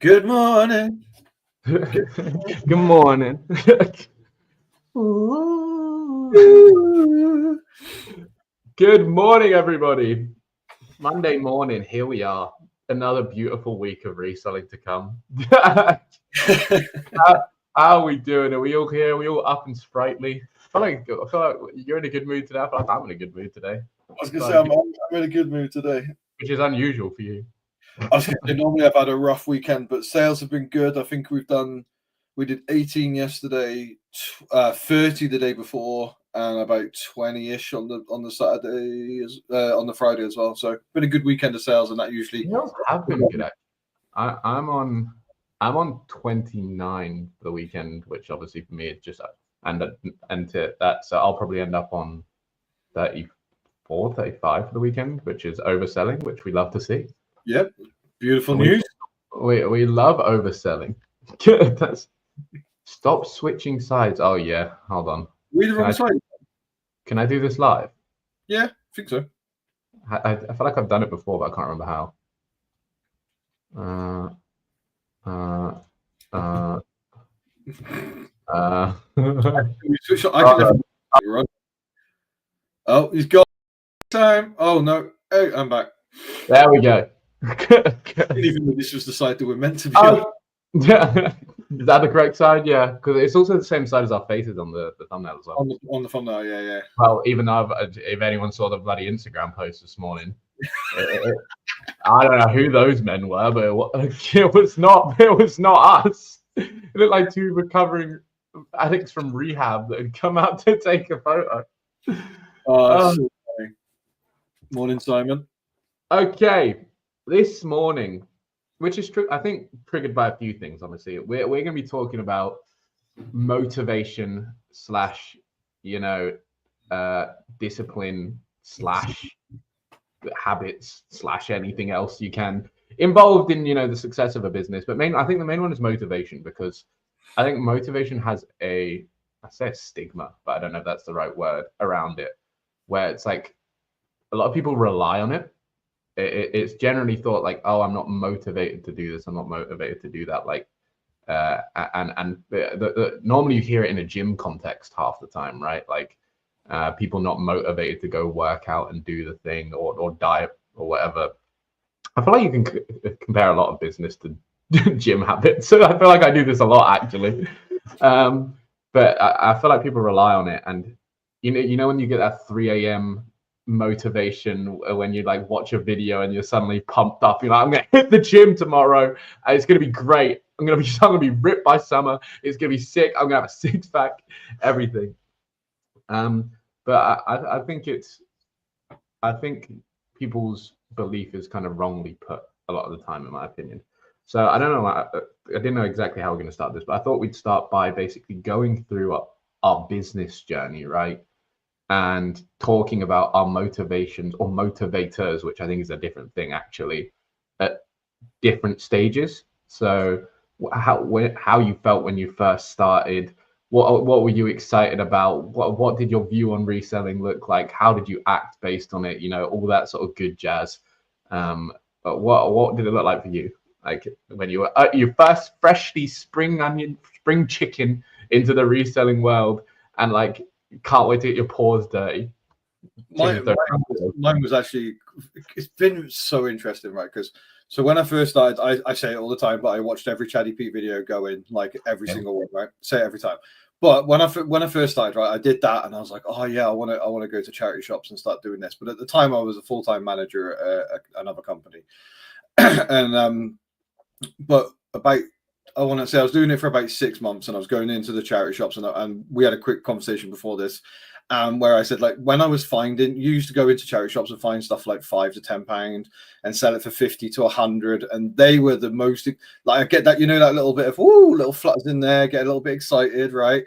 Good morning. Good morning. Good morning, everybody. Monday morning, here we are. Another beautiful week of reselling to come. how are we doing? Are we all here? Are we all up and sprightly? I feel like you're in a good mood today. I feel like I'm in a good mood today. I was going to say, I'm in a good mood today. Which is unusual for you. I was going to say, normally I've had a rough weekend, but sales have been good. I think we did 18 yesterday, 30 the day before, and about 20-ish on the Saturday, on the Friday as well. So been a good weekend of sales, and that usually have been good. I'm on 29 for the weekend, which obviously for me is just and to that, so I'll probably end up on 34, 35 for the weekend, which is overselling, which we love to see. Yep, beautiful news. We love overselling. Stop switching sides. Oh yeah, hold on. We're the wrong side. Can I do this live? Yeah, I think so. I feel like I've done it before, but I can't remember how. Oh, he's got time. Oh no. Hey, I'm back. There we go. Even though this was the side that we're meant to be on. Is that the correct side? Yeah, because it's also the same side as our faces on the thumbnail as well. On the thumbnail, yeah. Well, even though if anyone saw the bloody Instagram post this morning, I don't know who those men were, but it was not us. It looked like two recovering addicts from rehab that had come out to take a photo. So morning, Simon. Okay, this morning, which is I think triggered by a few things. Obviously, we're going to be talking about motivation / discipline / habits / anything else you can involved in the success of a business. But I think the main one is motivation, because I think motivation has I say a stigma, but I don't know if that's the right word around it, where it's like a lot of people rely on it. It's generally thought like, oh, I'm not motivated to do this, I'm not motivated to do that. Like, normally you hear it in a gym context half the time, right? Like, people not motivated to go work out and do the thing or diet or whatever. I feel like you can compare a lot of business to gym habits. So I feel like I do this a lot, actually. But I feel like people rely on it, and you know when you get that 3 a.m. motivation when you like watch a video and you're suddenly pumped up, you're like, I'm gonna hit the gym tomorrow and it's gonna be great. I'm gonna be ripped by summer. It's gonna be sick. I'm gonna have a six-pack, everything. But I think people's belief is kind of wrongly put a lot of the time, in my opinion. So I don't know. I didn't know exactly how we're going to start this, but I thought we'd start by basically going through our business journey, right? And talking about our motivations or motivators, which I think is a different thing actually, at different stages. So how you felt when you first started. What were you excited about? What did your view on reselling look like? How did you act based on it? All that sort of good jazz. But what did it look like for you? Like when you were you first freshly spring chicken into the reselling world, and like can't wait to get your paws dirty. Mine was actually, it's been so interesting, right? Because so when I first started, I say it all the time, but I watched every Chatty Pete video going, like every single one, right? Say it every time. But when I first started, right, I did that, and I was like, oh yeah, I want to go to charity shops and start doing this. But at the time, I was a full-time manager at another company, and but I want to say I was doing it for about 6 months, and I was going into the charity shops, and we had a quick conversation before this, where I said, like, when I was finding, you used to go into charity shops and find stuff like £5 to £10 and sell it for 50 to 100, and they were the most, like, I get that, that little bit of little flutters in there, get a little bit excited, right?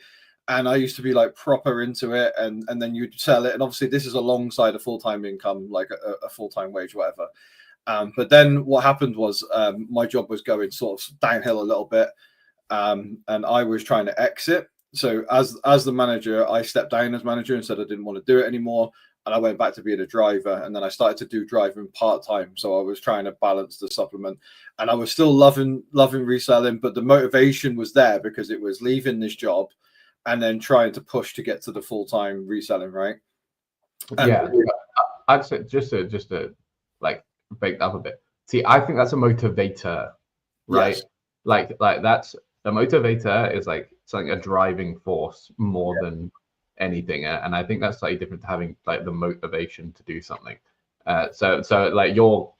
And I used to be like proper into it, and then you'd sell it, and obviously this is alongside a full-time income, like a full-time wage, whatever. But then what happened was my job was going sort of downhill a little bit, and I was trying to exit. So as the manager, I stepped down as manager and said I didn't want to do it anymore. and I went back to being a driver, and then I started to do driving part-time. So I was trying to balance the supplement, and I was still loving reselling, but the motivation was there because it was leaving this job and then trying to push to get to the full-time reselling, right? And yeah, I'd say just to like break that up a bit. See, I think that's a motivator, right? yes. Like that's a motivator is like something, a driving force more than anything, and I think that's slightly different to having like the motivation to do something. So like your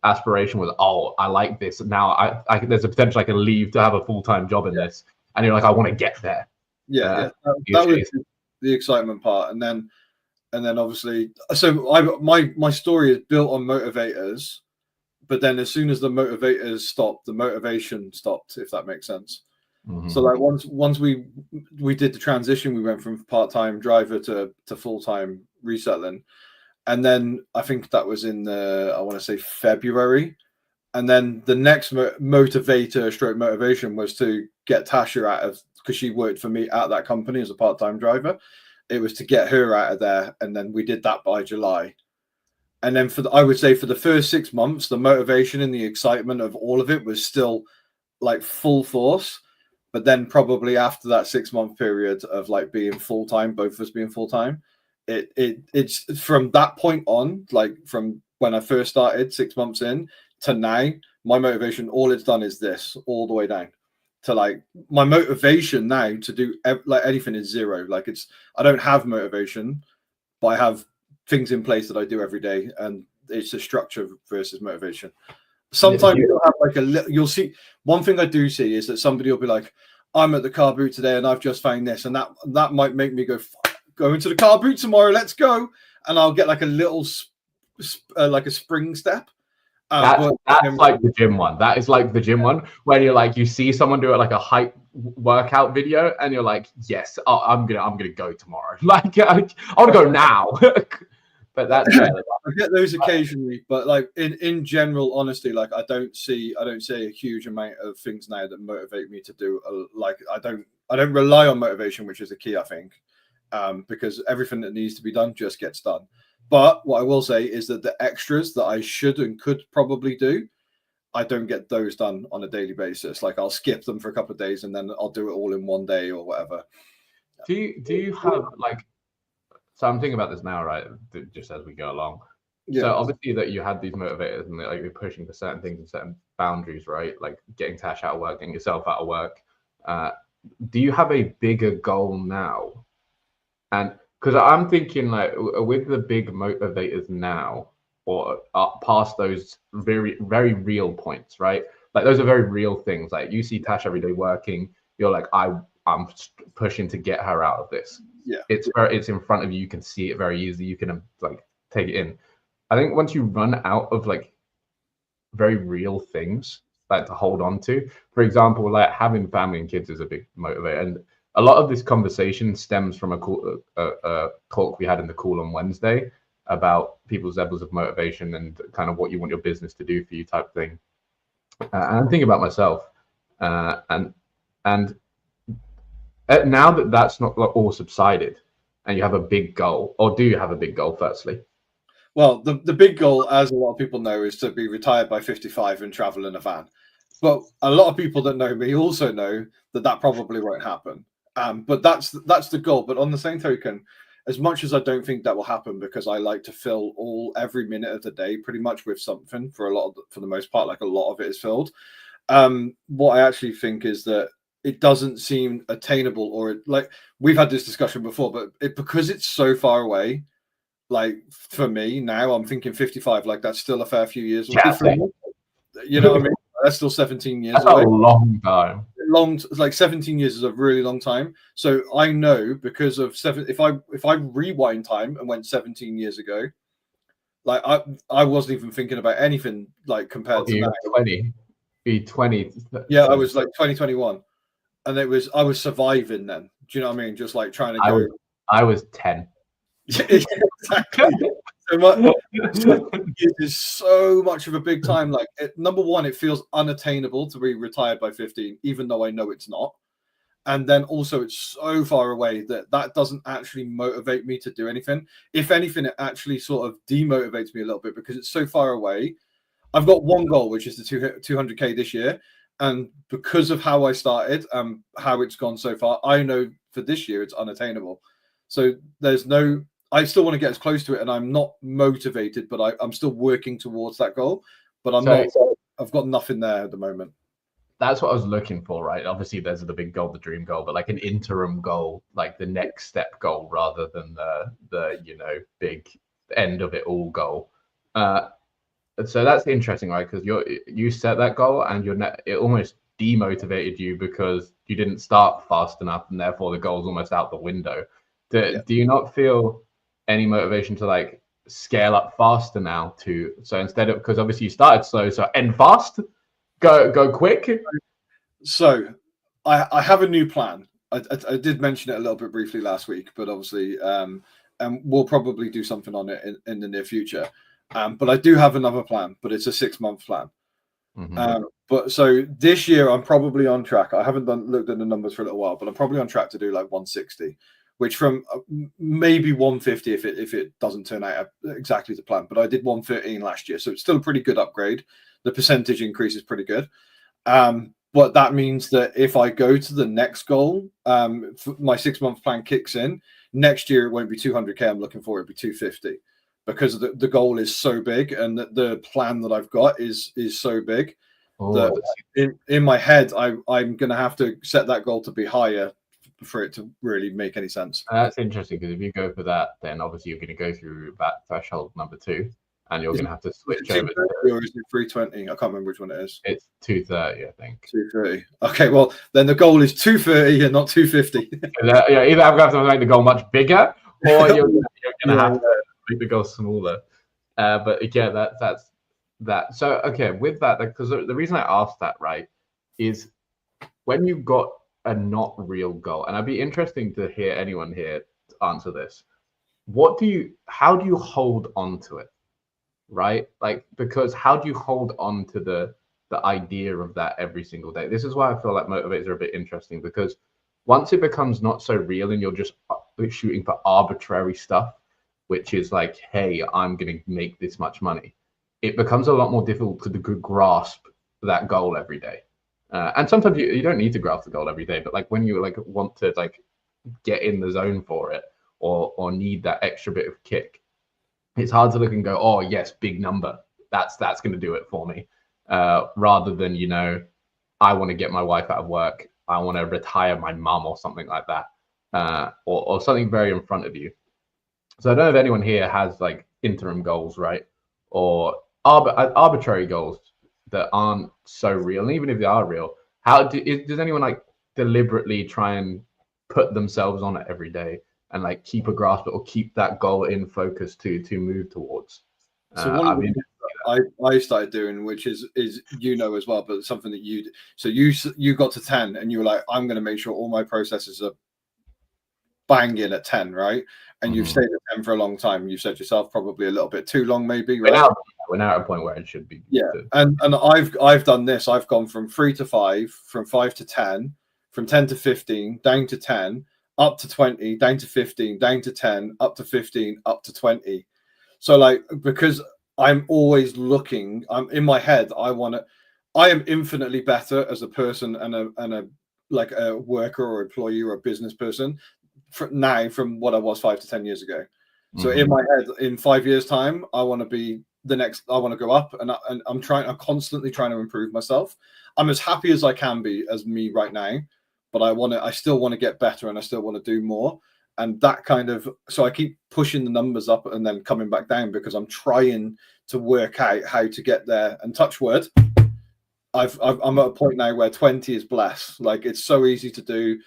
aspiration was, oh, I like this now. I there's a potential I can leave to have a full-time job in this, and you're like, I want to get there. That was the excitement part, and then obviously, so my story is built on motivators, but then as soon as the motivators stopped, the motivation stopped, if that makes sense. Mm-hmm. So like once we did the transition, we went from part-time driver to full-time reselling, and then I think that was in I want to say February, and then the next motivation was to get Tasha out of, because she worked for me at that company as a part-time driver. It was to get her out of there, and then we did that by July. And then I would say for the first 6 months, the motivation and the excitement of all of it was still like full force. But then probably after that 6-month period of like being full-time, both of us being full-time, it's from that point on, like from when I first started 6 months in to now, my motivation, all it's done is this all the way down to like my motivation now to do like anything is zero. Like I don't have motivation, but I have things in place that I do every day, and it's a structure versus motivation. Sometimes you'll have like you'll see one thing I do see is that somebody will be like, I'm at the car boot today and I've just found this, and that might make me go into the car boot tomorrow, let's go, and I'll get like a little like a spring step. That's like the gym one. That is like the gym one when you're like, you see someone do it like a height workout video, and you're like, yes, I'm gonna go tomorrow. Like I want to go now. But that's I get those occasionally, but like in general, honestly, like I don't see a huge amount of things now that motivate me to do. Like I don't rely on motivation, which is the key, I think, because everything that needs to be done just gets done. But what I will say is that the extras that I should and could probably do, I don't get those done on a daily basis. Like I'll skip them for a couple of days and then I'll do it all in one day or whatever. Do you have like? So I'm thinking about this now, right? Just as we go along. Yeah. So obviously that you had these motivators and like you're pushing for certain things and certain boundaries, right? Like getting Tash out of work, getting yourself out of work. Do you have a bigger goal now? And because I'm thinking like with the big motivators now, or past those very, very real points, right? Like those are very real things. Like you see Tash every day working, you're like, I'm pushing to get her out of this. Yeah, it's in front of you. You can see it very easily. You can like take it in. I think once you run out of like very real things like to hold on to, for example, like having family and kids is a big motivator. And a lot of this conversation stems from a talk we had in the call on Wednesday about people's levels of motivation and kind of what you want your business to do for you type thing. And I'm thinking about myself, and now that that's not all subsided and you have a big goal, or do you have a big goal firstly? Well, the big goal, as a lot of people know, is to be retired by 55 and travel in a van. But a lot of people that know me also know that probably won't happen. But that's the goal. But on the same token, as much as I don't think that will happen, because I like to fill every minute of the day pretty much with something for the most part, like a lot of it is filled. What I actually think is that it doesn't seem attainable, or like we've had this discussion before, but because it's so far away, like for me now, I'm thinking 55, like that's still a fair few years away from me. You know what I mean? That's still 17 years away. That's a long time. Like 17 years is a really long time. So I know because of if I rewind time and went 17 years ago, like I wasn't even thinking about anything like compared to now. 20. Yeah, I was like 2021. And I was surviving then. Do you know what I mean? Just like trying to go. I was 10. Exactly. So it is so much of a big time. Like number one, it feels unattainable to be retired by 15, even though I know it's not. And then also it's so far away that doesn't actually motivate me to do anything. If anything, it actually sort of demotivates me a little bit because it's so far away. I've got one goal, which is the 200K this year. And because of how I started, how it's gone so far, I know for this year it's unattainable. So I still want to get as close to it, and I'm not motivated, but I'm still working towards that goal. But I've got nothing there at the moment. That's what I was looking for, right? Obviously, there's the big goal, the dream goal, but like an interim goal, like the next step goal, rather than the big end of it all goal. So that's interesting, right? Because you set that goal, and it almost demotivated you because you didn't start fast enough, and therefore the goal's almost out the window. Do you not feel any motivation to like scale up faster now? So instead of, because obviously you started slow, so end fast. Go quick. So I have a new plan. I did mention it a little bit briefly last week, but obviously, and we'll probably do something on it in the near future. But I do have another plan, but it's a 6-month plan. But so this year I'm probably on track. I haven't looked at the numbers for a little while, but I'm probably on track to do like 160, which from maybe 150 if it doesn't turn out exactly to plan. But I did 113 last year, so it's still a pretty good upgrade. The percentage increase is pretty good. But that means that if I go to the next goal, my 6-month plan kicks in. Next year, it won't be 200K I'm looking for, it'll be 250 because the goal is so big and the plan that I've got is so big that in my head, I'm going to have to set that goal to be higher for it to really make any sense. That's interesting because if you go for that, then obviously you're going to go through that threshold number 2. And you're going to have to switch over. Or is it 320? I can't remember which one it is. It's 230, I think. 230. Okay, well, then the goal is 230 and not 250. Yeah, either I'm going to have to make the goal much bigger, or you're going to have to make the goal smaller. But yeah, that's that. So, okay, with that, because the reason I asked that, right, is when you've got a not real goal, and I'd be interesting to hear anyone here answer this. How do you hold on to it? Right, like, because how do you hold on to the idea of that every single day? This is why I feel like motivators are a bit interesting, because once it becomes not so real and you're just shooting for arbitrary stuff, which is like, hey, I'm going to make this much money, it becomes a lot more difficult to grasp that goal every day. And sometimes you don't need to grasp the goal every day, but like when you like want to like get in the zone for it or need that extra bit of kick, it's hard to look and go, oh yes, big number. That's going to do it for me. Rather than, I want to get my wife out of work. I want to retire my mum or something like that, or something very in front of you. So I don't know if anyone here has like interim goals, right? Or arbitrary goals that aren't so real. And even if they are real, does anyone like deliberately try and put themselves on it every day and like keep a grasp or keep that goal in focus to move towards? So one of the things I started doing, which is as well, but something that you got to 10 and you were like, I'm going to make sure all my processes are banging at 10, right? And you've stayed at 10 for a long time. You've said yourself probably a little bit too long, maybe. Right? We're now at a point where it should be. Yeah, and I've done this. I've gone from 3 to 5, from 5 to 10, from 10 to 15, down to 10, up to 20, down to 15, down to 10, up to 15, up to 20. So like, because I'm always looking, I'm in my head, I am infinitely better as a person and a like a worker or employee or a business person from what I was 5 to 10 years ago. So in my head, in 5 years time, I want to be the next, I want to go up, and I'm constantly trying to improve myself. I'm as happy as I can be as me right now, but I still want to get better and I still want to do more. And that kind of, so I keep pushing the numbers up and then coming back down because I'm trying to work out how to get there. And touch wood, I'm at a point now where 20 is blessed. Like, it's so easy to do.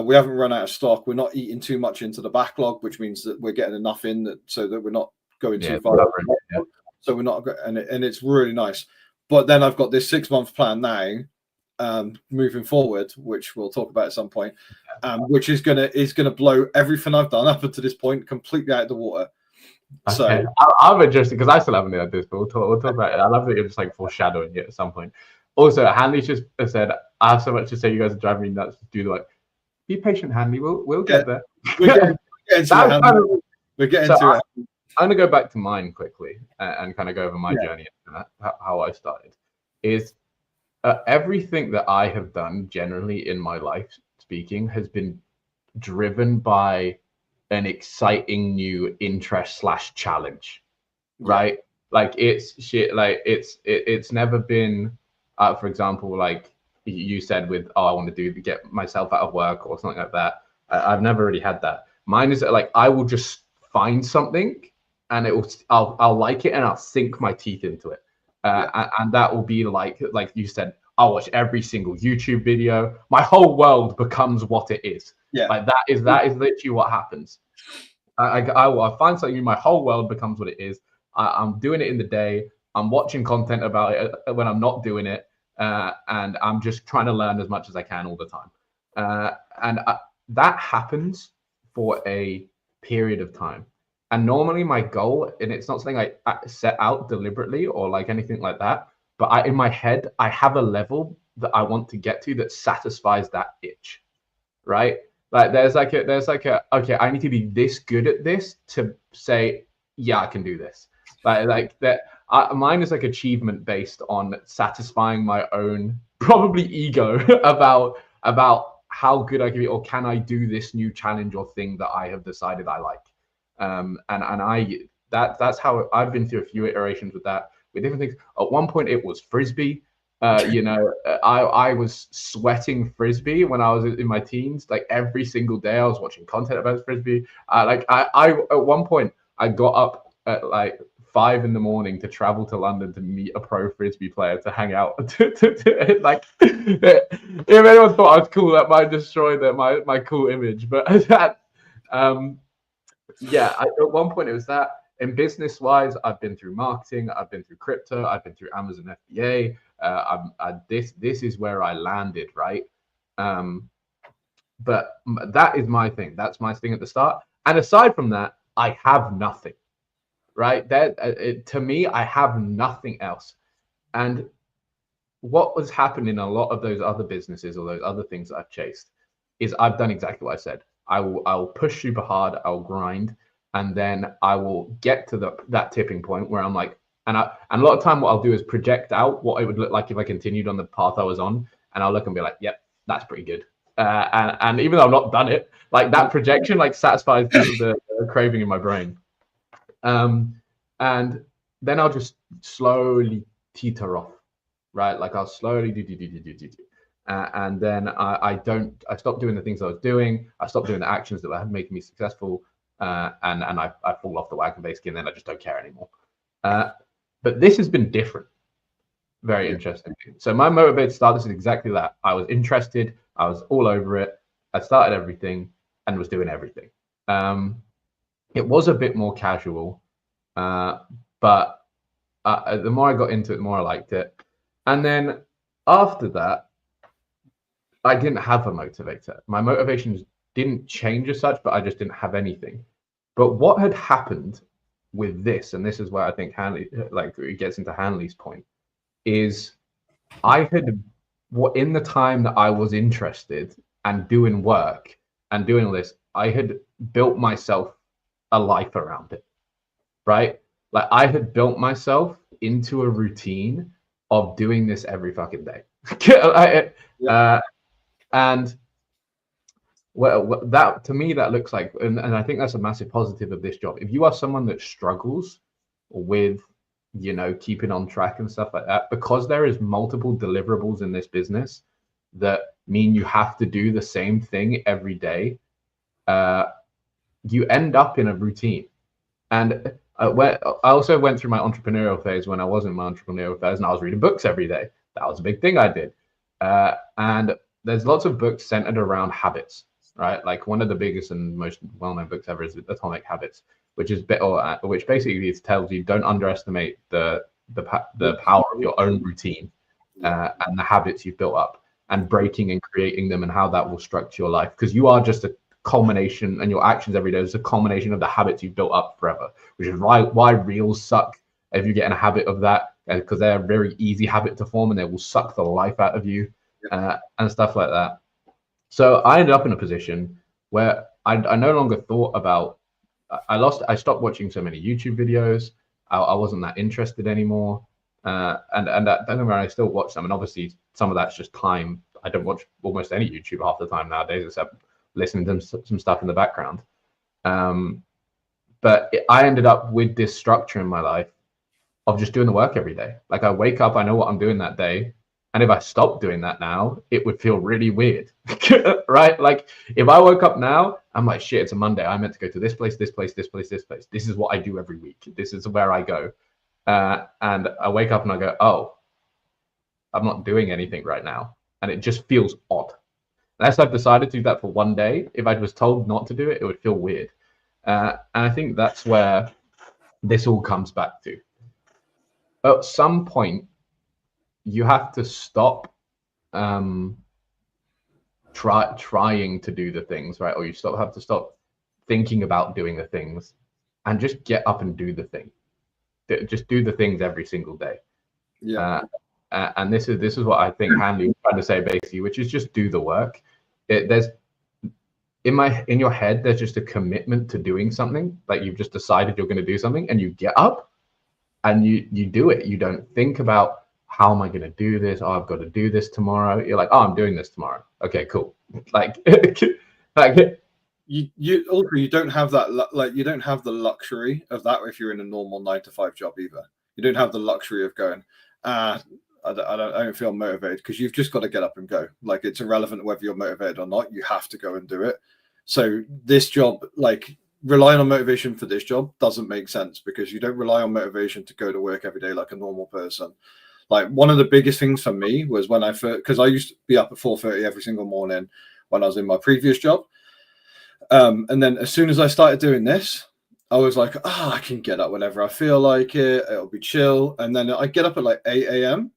We haven't run out of stock. We're not eating too much into the backlog, which means that we're getting enough in so that we're not going too far. Yeah. So we're not, and it's really nice. But then I've got this 6-month plan now, moving forward, which we'll talk about at some point, which is gonna blow everything I've done up until this point completely out of the water. Okay. So I'm interested because I still haven't done this, but we'll talk about it. I love that you're just like foreshadowing it at some point. Also, Hanley just said, I have so much to say. You guys are driving me nuts to do like be patient, Hanley. We'll Yeah. get there. We're getting to it. I'm gonna go back to mine quickly and kind of go over my journey and how I started. Is everything that I have done generally in my life, speaking, has been driven by an exciting new interest / challenge, right? Like it's shit. Like it's never been, for example, like you said with, oh, I want to get myself out of work or something like that. I've never really had that. Mine is like I will just find something and I'll like it and I'll sink my teeth into it. And that will be like you said, I'll watch every single YouTube video. My whole world becomes what it is. Yeah. Like that is literally what happens. I find something, my whole world becomes what it is. I'm doing it in the day. I'm watching content about it when I'm not doing it. And I'm just trying to learn as much as I can all the time. And that happens for a period of time. And normally my goal, and it's not something I set out deliberately or like anything like that, but in my head, I have a level that I want to get to that satisfies that itch, right? Like there's like a okay, I need to be this good at this to say, yeah, I can do this. Like that. Mine is like achievement based on satisfying my own probably ego about how good I can be, or can I do this new challenge or thing that I have decided I like. That's how I've been through a few iterations with that, with different things. At one point it was Frisbee. I was sweating Frisbee when I was in my teens. Like every single day I was watching content about Frisbee. I at one point I got up at like 5 a.m. to travel to London to meet a pro Frisbee player to hang out. Like, if anyone thought I was cool, that might destroy my cool image. But that, at one point it was that. And business wise, I've been through marketing, I've been through crypto, I've been through Amazon FBA. This is where I landed, right? But that is my thing. That's my thing at the start. And aside from that, I have nothing, right? To me, I have nothing else. And what was happening in a lot of those other businesses or those other things that I've chased is I've done exactly what I said. I'll push super hard, I'll grind, and then I will get to that tipping point where I'm like, and a lot of time what I'll do is project out what it would look like if I continued on the path I was on, and I'll look and be like, yep, that's pretty good. And even though I've not done it, like that projection like satisfies the craving in my brain. And then I'll just slowly teeter off, right? Like I'll slowly do. And then I stop doing the things I was doing. I stop doing the actions that were making me successful. And I fall off the wagon basically, and then I just don't care anymore. But this has been different. Very interesting. So my motivated start, this is exactly that. I was interested. I was all over it. I started everything and was doing everything. It was a bit more casual, but the more I got into it, the more I liked it. And then after that, I didn't have a motivator. My motivations didn't change as such, but I just didn't have anything. But what had happened with this, and this is where I think Hanley, like it gets into Hanley's point, is I had, in the time that I was interested and doing work and doing all this, I had built myself a life around it, right? Like I had built myself into a routine of doing this every fucking day. And well, that to me, that looks like, and I think that's a massive positive of this job. If you are someone that struggles with, keeping on track and stuff like that, because there is multiple deliverables in this business that mean you have to do the same thing every day, you end up in a routine. And I also went through my entrepreneurial phase when I was in my entrepreneurial phase, and I was reading books every day. That was a big thing I did. And there's lots of books centered around habits, right? Like one of the biggest and most well-known books ever is Atomic Habits, which basically tells you don't underestimate the power of your own routine and the habits you've built up, and breaking and creating them, and how that will structure your life, because you are just a culmination, and your actions every day is a culmination of the habits you've built up forever, which is why reels suck if you get in a habit of that, because they're a very easy habit to form and they will suck the life out of you and stuff like that. So I ended up in a position where I no longer thought about, I stopped watching so many YouTube videos. I wasn't that interested anymore. And don't get me wrong, I still watch them. And obviously some of that's just time. I don't watch almost any YouTube half the time nowadays, except listening to some stuff in the background. But I ended up with this structure in my life of just doing the work every day. Like I wake up, I know what I'm doing that day. And if I stopped doing that now, it would feel really weird, right? Like if I woke up now, I'm like, shit, it's a Monday. I meant to go to this place, this place, this place, this place. This is what I do every week. This is where I go. And I wake up and I go, oh, I'm not doing anything right now. And it just feels odd. Unless I've decided to do that for one day, if I was told not to do it, it would feel weird. And I think that's where this all comes back to. At some point, you have to stop trying to do the things, right? Or you have to stop thinking about doing the things and just get up and do the thing. Just do the things every single day. Yeah. And this is what I think Hanley was trying to say basically, which is just do the work. There's in your head, there's just a commitment to doing something. Like you've just decided you're going to do something, and you get up and you do it. You don't think about, how am I going to do this? Oh, I've got to do this tomorrow. You're like, oh, I'm doing this tomorrow. Okay, cool. Like you don't have that, like you don't have the luxury of that if you're in a normal 9-to-5 job either. You don't have the luxury of going, I don't feel motivated, because you've just got to get up and go. Like it's irrelevant whether you're motivated or not. You have to go and do it. So this job, like relying on motivation for this job doesn't make sense, because you don't rely on motivation to go to work every day like a normal person. Like one of the biggest things for me was when I first, because I used to be up at 4:30 every single morning when I was in my previous job. And then as soon as I started doing this, I was like, I can get up whenever I feel like it. It'll be chill. And then I get up at like 8 a.m.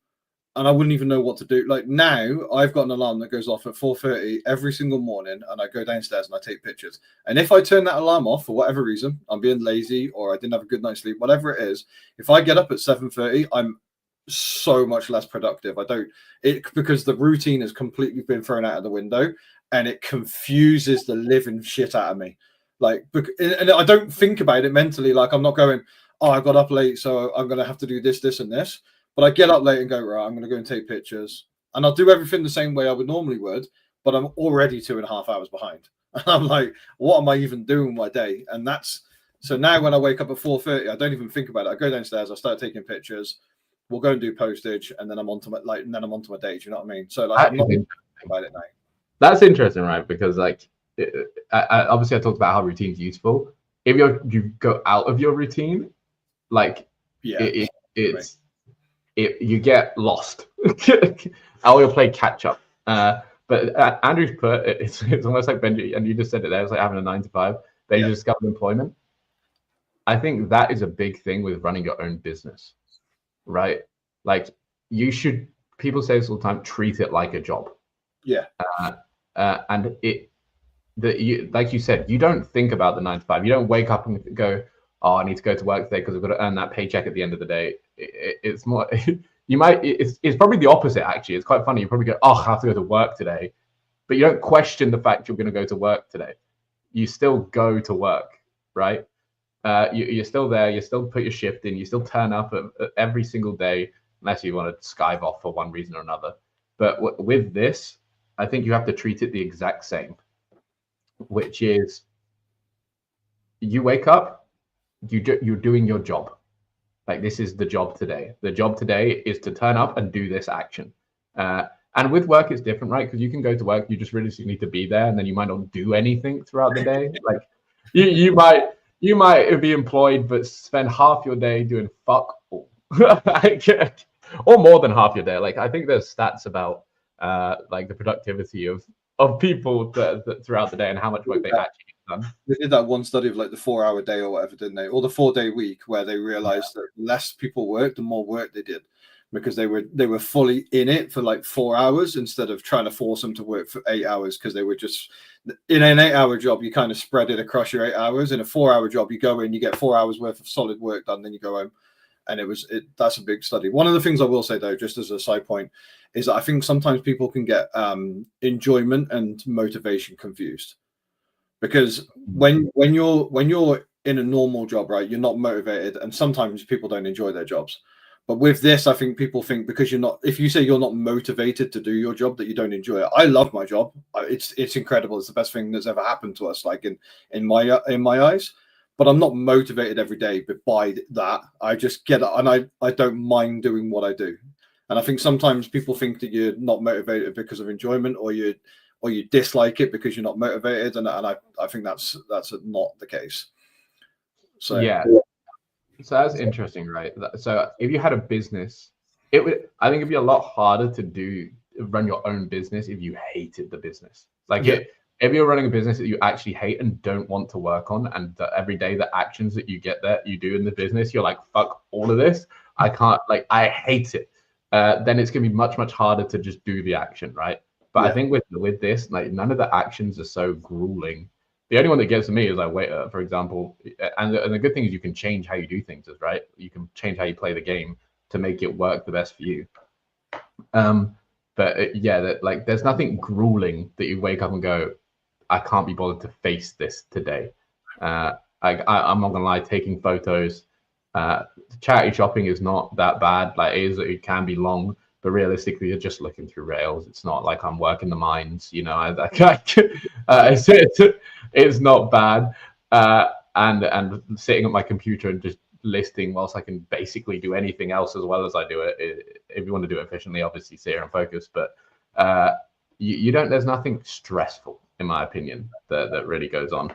and I wouldn't even know what to do. Like now I've got an alarm that goes off at 4:30 every single morning, and I go downstairs and I take pictures. And if I turn that alarm off for whatever reason, I'm being lazy or I didn't have a good night's sleep, whatever it is, if I get up at 7:30, I'm so much less productive. Because the routine has completely been thrown out of the window, and it confuses the living shit out of me. Like, and I don't think about it mentally. Like I'm not going, oh, I got up late, so I'm going to have to do this, this, and this. But I get up late and go, right, I'm going to go and take pictures. And I'll do everything the same way I would normally would, but I'm already 2.5 hours behind. And I'm like, what am I even doing my day? And so now when I wake up at 4:30, I don't even think about it. I go downstairs, I start taking pictures. We'll go and do postage, and then I'm onto my day. Do you know what I mean? So like, I'm not thinking about it now. That's interesting, right? Because like, obviously I talked about how routine's useful. If you go out of your routine, like you get lost. I will play catch up. But Andrew's put it's almost like Benji, and you just said it there. It's like having a 9-to-5. Then you discover employment. I think that is a big thing with running your own business, right? Like people say this all the time, treat it like a job. Yeah. And like you said, you don't think about the 9-to-5. You don't wake up and go, oh, I need to go to work today because I've got to earn that paycheck at the end of the day. It's more, it's probably the opposite, actually. It's quite funny. You probably go, oh, I have to go to work today. But you don't question the fact you're going to go to work today. You still go to work, right? You're still there. You still put your shift in. You still turn up every single day, unless you want to skive off for one reason or another. But with this, I think you have to treat it the exact same, which is you wake up, you're doing your job. Like this is the job today. The job today is to turn up and do this action. And with work, it's different, right? Because you can go to work, you just really need to be there, and then you might not do anything throughout the day. Like you might be employed, but spend half your day doing fuck all, or more than half your day. Like I think there's stats about like the productivity of people that throughout the day and how much work they actually get done. They did that one study of like the 4-hour day or whatever, didn't they? Or the 4-day week, where they realized that less people worked, the more work they did, because they were fully in it for like 4 hours instead of trying to force them to work for 8 hours, because they were just in an 8-hour job. You kind of spread it across your 8 hours. In a 4-hour job, you go in, you get 4 hours worth of solid work done, then you go home. and that's a big study. One of the things I will say though, just as a side point, is that I think sometimes people can get enjoyment and motivation confused, because when you're in a normal job, right, you're not motivated, and sometimes people don't enjoy their jobs. But with this, I think people think because if you say you're not motivated to do your job, that you don't enjoy it. I love my job. It's incredible. It's the best thing that's ever happened to us, like in my eyes. But I'm not motivated every day by that. I just get it, and I don't mind doing what I do. And I think sometimes people think that you're not motivated because of enjoyment, or you dislike it because you're not motivated, and I think that's not the case. So yeah. So that's interesting, right? So if you had a business, I think it'd be a lot harder to run your own business if you hated the business. Like if you're running a business that you actually hate and don't want to work on, and every day the actions that you do in the business, you're like, fuck all of this. I can't, like, I hate it. Then it's gonna be much, much harder to just do the action, right? But I think with this, like, none of the actions are so grueling. The only one that gets to me is like, for example, and the good thing is you can change how you do things, right? You can change how you play the game to make it work the best for you. Like, there's nothing grueling that you wake up and go, I can't be bothered to face this today. I'm not gonna lie, taking photos, charity shopping is not that bad. Like, it can be long, but realistically, you're just looking through Rails. It's not like I'm working the mines, you know. It's not bad. And sitting at my computer and just listing whilst I can basically do anything else as well as I do it. If you want to do it efficiently, obviously sit here and focus. But you don't. There's nothing stressful, in my opinion, that really goes on.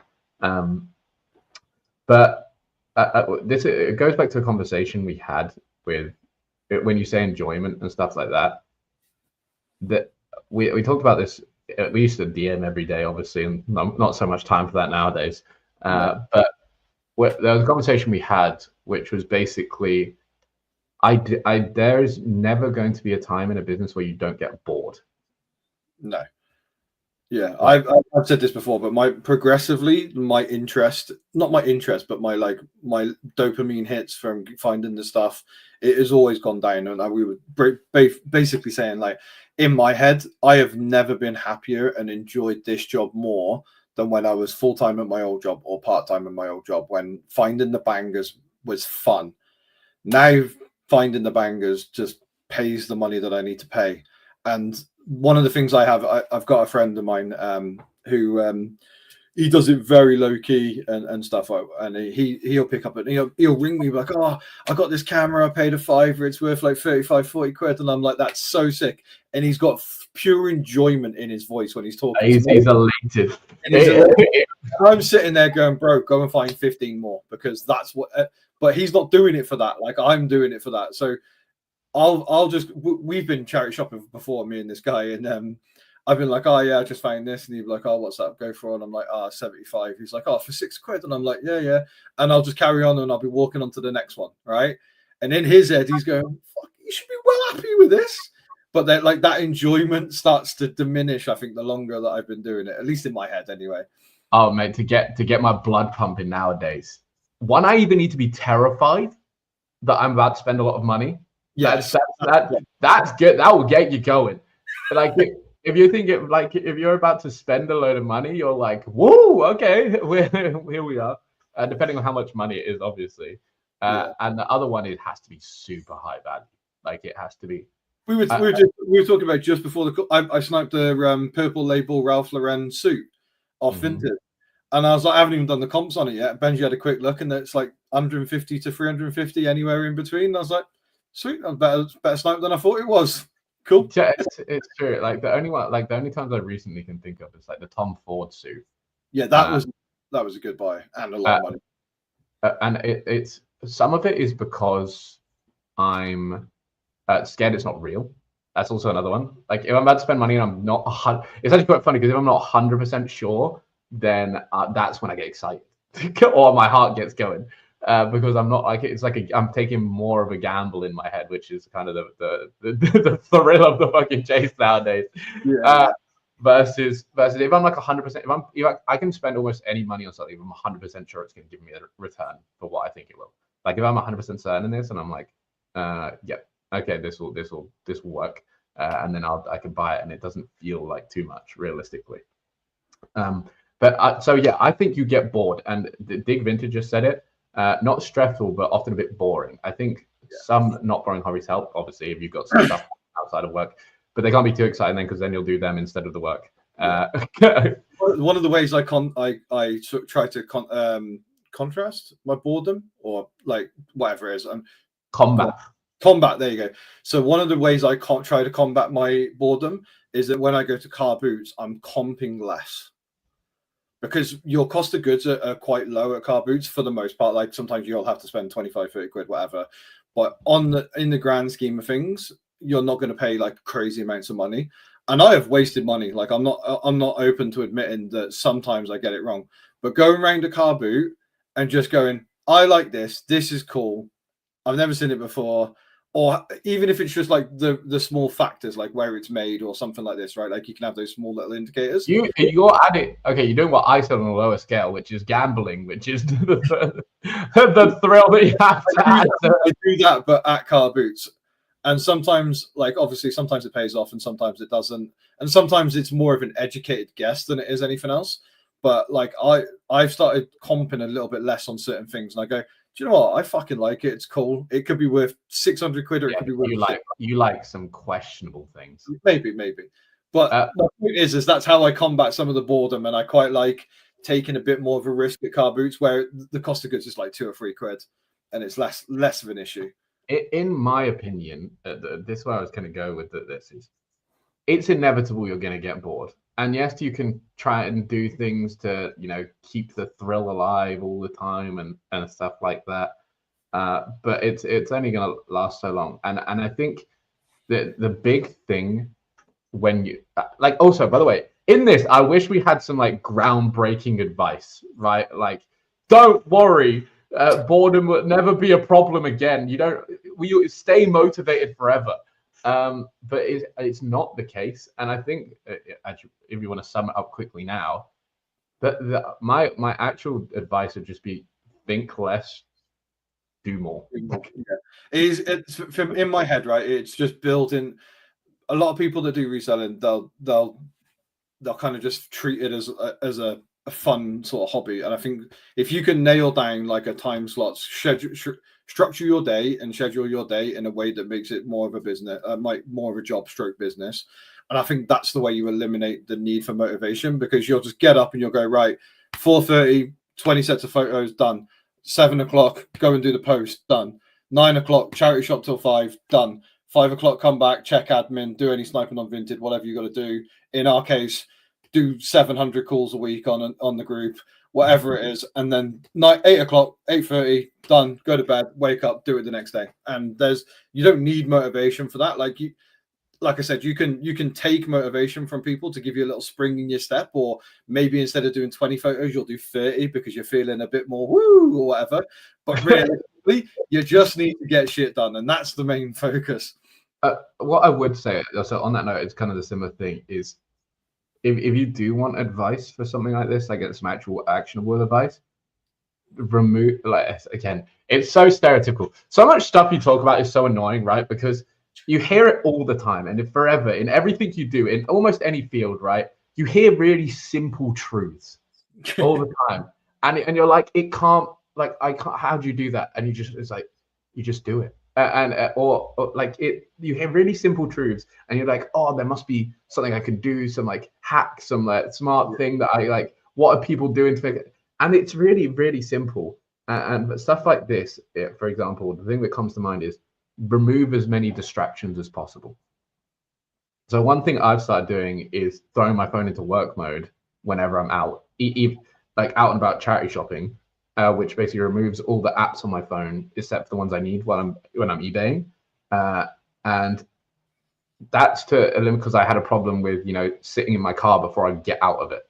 It goes back to a conversation we had with, when you say enjoyment and stuff like that, that we talked about this. We used to DM every day, obviously, and not so much time for that nowadays. But there was a conversation we had, which was basically, there is never going to be a time in a business where you don't get bored. No. Yeah, I've said this before, but my interest, not my interest, but my dopamine hits from finding the stuff, it has always gone down. And we were basically saying, like, in my head, I have never been happier and enjoyed this job more than when I was full-time at my old job or part-time at my old job, when finding the bangers was fun. Now finding the bangers just pays the money that I need to pay. And one of the things I've got a friend of mine who he does it very low key and stuff, and he'll pick up and he'll ring me like, oh, I got this camera, I paid a $5, it's worth like 35-40 quid, and I'm like, that's so sick. And he's got pure enjoyment in his voice when he's talking. He's elated. I'm sitting there going, bro, go and find 15 more, because that's what. But he's not doing it for that. Like, I'm doing it for that. So we've been charity shopping before, me and this guy, and I've been like, oh yeah, I just found this, and he'd be like, oh, what's that go for? And I'm like, oh, 75. He's like, oh, for 6 quid, and I'm like, yeah, and I'll just carry on, and I'll be walking on to the next one, right? And in his head, he's going, fuck, you should be well happy with this. But then, like, that enjoyment starts to diminish, I think, the longer that I've been doing it, at least in my head anyway. Oh, mate, to get my blood pumping nowadays, I either need to be terrified that I'm about to spend a lot of money. Yes, that's good. That will get you going. Like, if you think if you're about to spend a load of money, you're like, whoa, okay, here we are. Depending on how much money it is, obviously. And the other one, it has to be super high value. Like, it has to be. We were talking about just before I sniped the purple label Ralph Lauren suit off Vinted, and I was like, I haven't even done the comps on it yet. Benji had a quick look, and it's like 150 to 350, anywhere in between. And I was like, sweet, better snipe than I thought it was. Cool. Yeah, it's true. Like, the only times I recently can think of is like the Tom Ford suit. Yeah, that was a good buy and a lot of money. And it's some of it is because I'm scared it's not real. That's also another one. Like, if I'm about to spend money and I'm not, it's actually quite funny, because if I'm not 100% sure, then that's when I get excited or my heart gets going. Because I'm not, like, it's like I'm taking more of a gamble in my head, which is kind of the thrill of the fucking chase nowadays. Yeah. Versus if I'm like 100%, if I can spend almost any money on something, if I'm 100% sure it's going to give me a return for what I think it will. Like if I'm 100% certain in this, and I'm like, yeah, okay, this will work, and then I can buy it, and it doesn't feel like too much realistically. So yeah, I think you get bored, and Dig Vintage just said it. Not stressful, but often a bit boring. I think some not boring hobbies help, obviously, if you've got some stuff outside of work, but they can't be too exciting then, because then you'll do them instead of the work. One of the ways I try to contrast my boredom, or like whatever it is, combat. There you go. So one of the ways I try to combat my boredom is that when I go to car boots, I'm comping less, because your cost of goods are quite low at car boots for the most part. Like sometimes you'll have to spend 25, 30 quid, whatever. But in the grand scheme of things, you're not going to pay like crazy amounts of money. And I have wasted money. Like I'm not open to admitting that sometimes I get it wrong. But going around a car boot and just going, I like this. This is cool. I've never seen it before. Or even if it's just like the small factors, like where it's made or something like this, right? Like you can have those small little indicators. You're at it. Okay, you're doing what I said on a lower scale, which is gambling, which is the thrill that you have to add. I do that, but at car boots. And sometimes, like obviously, sometimes it pays off, and sometimes it doesn't. And sometimes it's more of an educated guess than it is anything else. But like I've started comping a little bit less on certain things, and I go, do you know what? I fucking like it. It's cool. It could be worth 600 quid, or it could be worth. You like some questionable things. Maybe. But the point is that's how I combat some of the boredom, and I quite like taking a bit more of a risk at car boots, where the cost of goods is like 2 or 3 quid, and it's less of an issue. In my opinion, this is where I was going to go with this is, it's inevitable you're going to get bored. And yes, you can try and do things to, keep the thrill alive all the time and stuff like that. But it's only going to last so long. And I think that the big thing when you also, by the way, in this, I wish we had some like groundbreaking advice, right? Like, don't worry, boredom will never be a problem again. We stay motivated forever. But it's not the case, and I think actually, if you want to sum it up quickly now, my actual advice would just be think less, do more. It's in my head, right? It's just built in. A lot of people that do reselling, they'll kind of just treat it as a fun sort of hobby, and I think if you can nail down like a time slot, structure your day and schedule your day in a way that makes it more of a business, more of a job stroke business. And I think that's the way you eliminate the need for motivation, because you'll just get up and you'll go, right, 4:30, 20 sets of photos done. 7 o'clock, go and do the post, done. 9 o'clock, charity shop till 5, done. 5 o'clock, come back, check admin, do any sniping on Vinted, whatever you got to do. In our case, do 700 calls a week on the group, whatever it is, and then 8 o'clock, 8:30, done, go to bed, wake up, do it the next day. And you don't need motivation for that. Like I said, you can take motivation from people to give you a little spring in your step, or maybe instead of doing 20 photos, you'll do 30 because you're feeling a bit more woo or whatever. But realistically, you just need to get shit done, and that's the main focus. What I would say, so on that note, it's kind of the similar thing, is if you do want advice for something like this, like get some actual actionable advice, remove, again, it's so stereotypical. So much stuff you talk about is so annoying, right? Because you hear it all the time, and forever, in everything you do, in almost any field, right? You hear really simple truths all the time. And you're like, it can't, like, I can't, how do you do that? And you just do it. You hear really simple truths, and you're like, oh, there must be something I could do, some like hack, some like smart thing that I like. What are people doing to make it? And it's really, really simple. But stuff like this, for example, the thing that comes to mind is remove as many distractions as possible. So one thing I've started doing is throwing my phone into work mode whenever I'm out, like out and about charity shopping. Which basically removes all the apps on my phone except the ones I need when I'm eBaying, and that's to eliminate, because I had a problem with sitting in my car before I get out of it.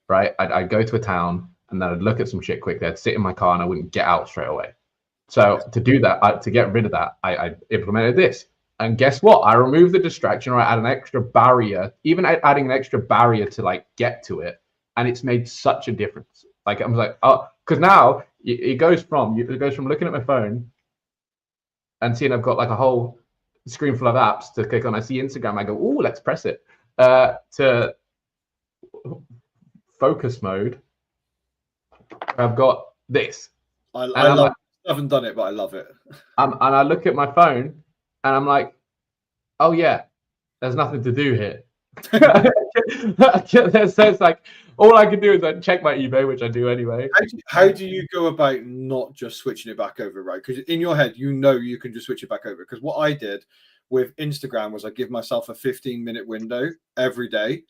Right, I'd go to a town and then I'd look at some shit quickly. I'd sit in my car and I wouldn't get out straight away. So to do that, to get rid of that, I implemented this. And guess what? I removed the distraction, or I add an extra barrier, even adding an extra barrier to like get to it, and it's made such a difference. Like I was like, oh. Because now, it goes from looking at my phone and seeing I've got like a whole screen full of apps to click on. I see Instagram, I go, oh, let's press it. To focus mode, I've got this. I haven't done it, but I love it. And I look at my phone and I'm like, oh yeah, there's nothing to do here. So it's like all I can do is like check my eBay, which I do anyway. How do you go about not just switching it back over, right? Because in your head, you know you can just switch it back over. Because what I did with Instagram was I give myself a 15-minute window every day.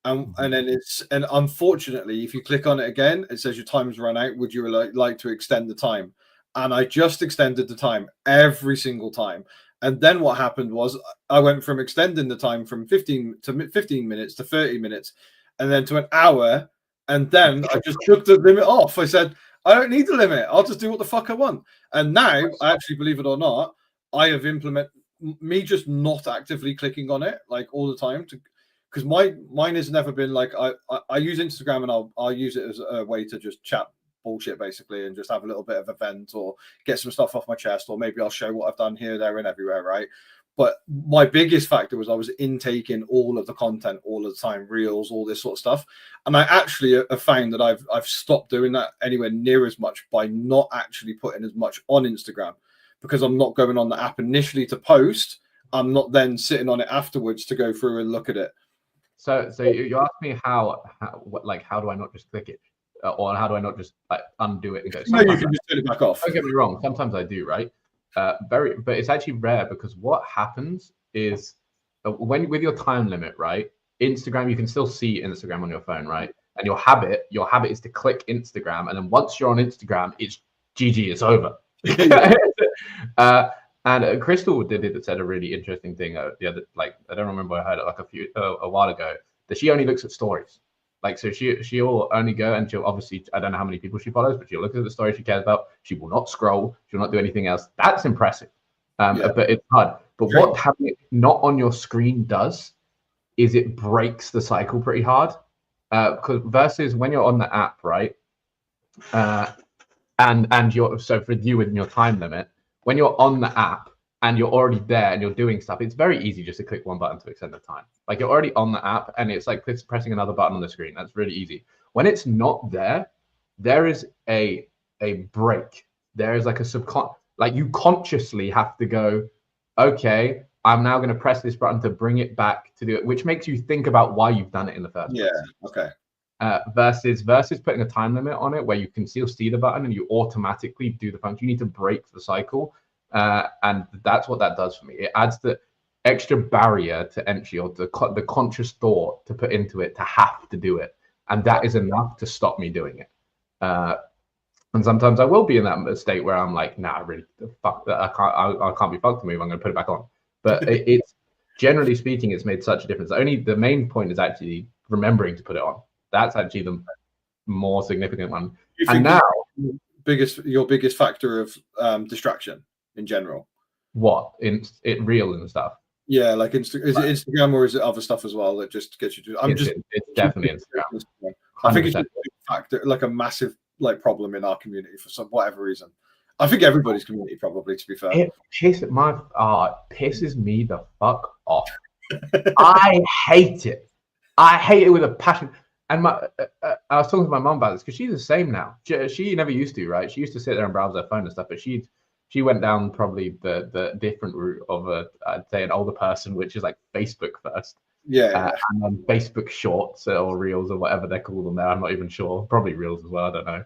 And then and unfortunately, if you click on it again, it says your time's run out. Would you like to extend the time? And I just extended the time every single time. And then what happened was I went from extending the time from 15 minutes to 30 minutes, and then to an hour. And then I just took the limit off. I said, I don't need the limit. I'll just do what the fuck I want. And now, actually, believe it or not, I have implemented me just not actively clicking on it like all the time because mine has never been like I use Instagram and I'll use it as a way to just chat bullshit basically and just have a little bit of a vent or get some stuff off my chest, or maybe I'll show what I've done here, there, and everywhere, right? But my biggest factor was I was intaking all of the content all of the time, reels, all this sort of stuff. And I actually have found that I've stopped doing that anywhere near as much by not actually putting as much on Instagram, because I'm not going on the app initially to post. I'm not then sitting on it afterwards to go through and look at it. So you asked me how do I not just click it? Or how do I not just like undo it and go? No, you can just turn it back off. Don't get me wrong. Sometimes I do, right? But it's actually rare, because what happens is when with your time limit, right? Instagram, you can still see Instagram on your phone, right? And your habit is to click Instagram, and then once you're on Instagram, it's GG, it's over. And Crystal said a really interesting thing the other, like I don't remember, I heard it like a while ago, that she only looks at stories. Like, so she'll only go and she'll obviously, I don't know how many people she follows, but she'll look at the story she cares about. She will not scroll. She'll not do anything else. That's impressive. But it's hard. But what having it not on your screen does is it breaks the cycle pretty hard. Because versus when you're on the app, right? And you're, so for you in your time limit, when you're on the app and you're already there and you're doing stuff, it's very easy just to click one button to extend the time. Like, you're already on the app and it's like pressing another button on the screen. That's really easy. When it's not there, there is a break. There is like a like you consciously have to go, okay, I'm now going to press this button to bring it back to do it, which makes you think about why you've done it in the first place. Okay. Versus putting a time limit on it where you can still see the button and you automatically do the function. You need to break the cycle. And that's what that does for me. It adds the extra barrier to entry, or the conscious thought to put into it to have to do it. And that is enough to stop me doing it. And sometimes I will be in that state where I'm like, nah, really, fuck that. I can't be fucked to move. I'm going to put it back on. But it's generally speaking, it's made such a difference. Only the main point is actually remembering to put it on. That's actually the more significant one. And now, your biggest factor of distraction in general. What in it real and stuff? Yeah, like is it Instagram or is it other stuff as well that just gets you to? It's definitely Instagram. I think it's a big factor, like a massive like problem in our community for whatever reason. I think everybody's community probably, to be fair. It pisses me the fuck off. I hate it. I hate it with a passion. And I was talking to my mom about this because she's the same now. She never used to, right? She used to sit there and browse her phone and stuff, but she went down probably the different route of I'd say an older person, which is like Facebook first. Yeah. And then Facebook Shorts or Reels or whatever they're called on there. I'm not even sure. Probably Reels as well. I don't know.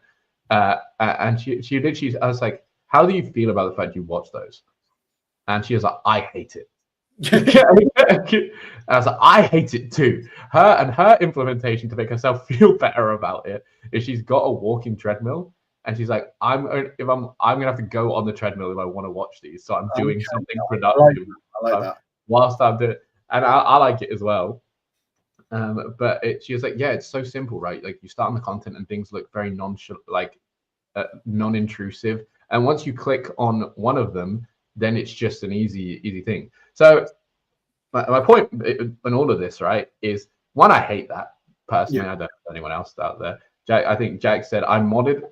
And she literally, I was like, how do you feel about the fact you watch those? And she was like, I hate it. I was like, I hate it too. Her implementation to make herself feel better about it is she's got a walking treadmill, and she's like, I'm gonna have to go on the treadmill if I want to watch these, so I'm doing something productive. I like that. Whilst I'm doing it, and I like it as well. But she was like, yeah, it's so simple, right? Like, you start on the content and things look very non-intrusive, and once you click on one of them, then it's just an easy thing. So my point in all of this, right, is one, I hate that personally. Yeah. I don't know anyone else out there. I think Jack said I modded.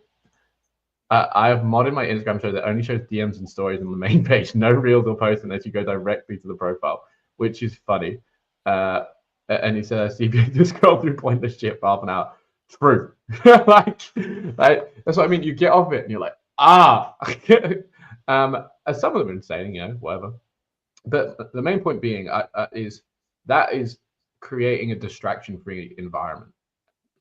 I have modded my Instagram so that only shows DMs and stories on the main page, no reels or posts unless you go directly to the profile, which is funny. And he says, CBA just scroll through pointless shit for half an hour. True. like, that's what I mean. You get off it and you're like, as some of them have been saying, whatever. But the main point being is creating a distraction-free environment.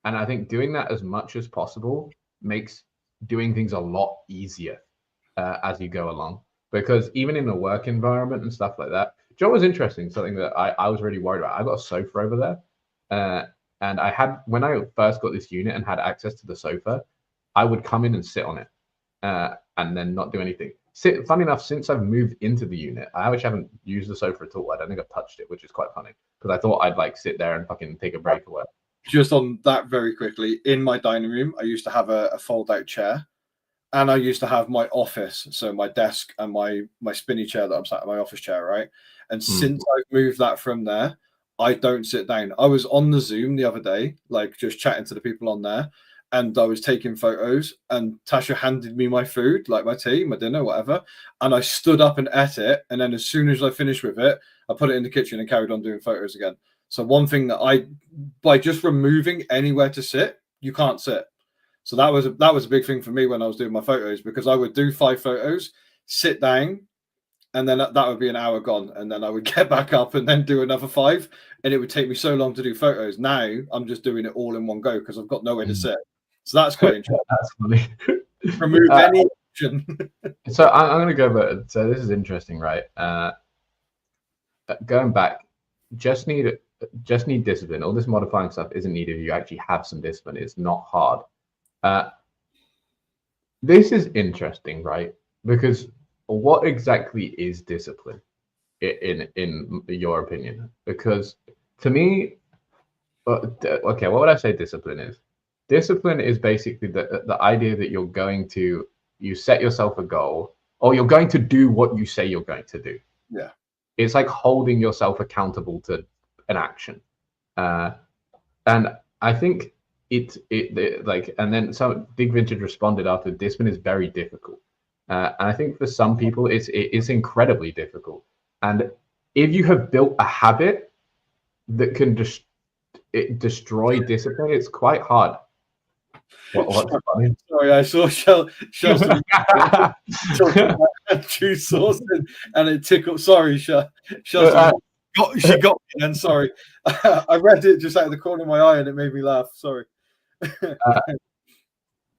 And I think doing that as much as possible makes doing things a lot easier as you go along. Because even in the work environment and stuff like that, John was interesting, something that I was really worried about. I got a sofa over there. And I had, when I first got this unit and had access to the sofa, I would come in and sit on it and then not do anything. Funny enough, since I've moved into the unit, I actually haven't used the sofa at all. I don't think I've touched it, which is quite funny because I thought I'd like sit there and fucking take a break or whatever. Just on that very quickly, in my dining room, I used to have a fold-out chair, and I used to have my office, so my desk and my spinny chair that I'm sat in, my office chair, right? And since I've moved that from there, I don't sit down. I was on the Zoom the other day, like just chatting to the people on there, and I was taking photos, and Tasha handed me my food, like my tea, my dinner, whatever, and I stood up and ate it, and then as soon as I finished with it, I put it in the kitchen and carried on doing photos again. So one thing that by just removing anywhere to sit, you can't sit. So that was a big thing for me when I was doing my photos, because I would do 5 photos, sit down, and then that would be an hour gone, and then I would get back up and then do another 5, and it would take me so long to do photos. Now I'm just doing it all in one go because I've got nowhere to sit. So that's quite interesting. That's funny. Remove any option. So I'm going to go back. So this is interesting, right? Going back, just need discipline. All this modifying stuff isn't needed if you actually have some discipline. It's not hard. This is interesting, right? Because what exactly is discipline in your opinion? Because to me, okay, what would I say discipline is? Discipline is basically the idea that you set yourself a goal, or you're going to do what you say you're going to do. Yeah. It's like holding yourself accountable to an action. And I think it like, and then some Big Vintage responded after, discipline is very difficult. And I think for some people it's incredibly difficult. And if you have built a habit that can destroy discipline, it's quite hard. What's funny? Sorry, I saw Shell's talking about juice sauce and it tickled. Sorry, Shell. She got me then. Sorry, I read it just out of the corner of my eye and it made me laugh. Sorry.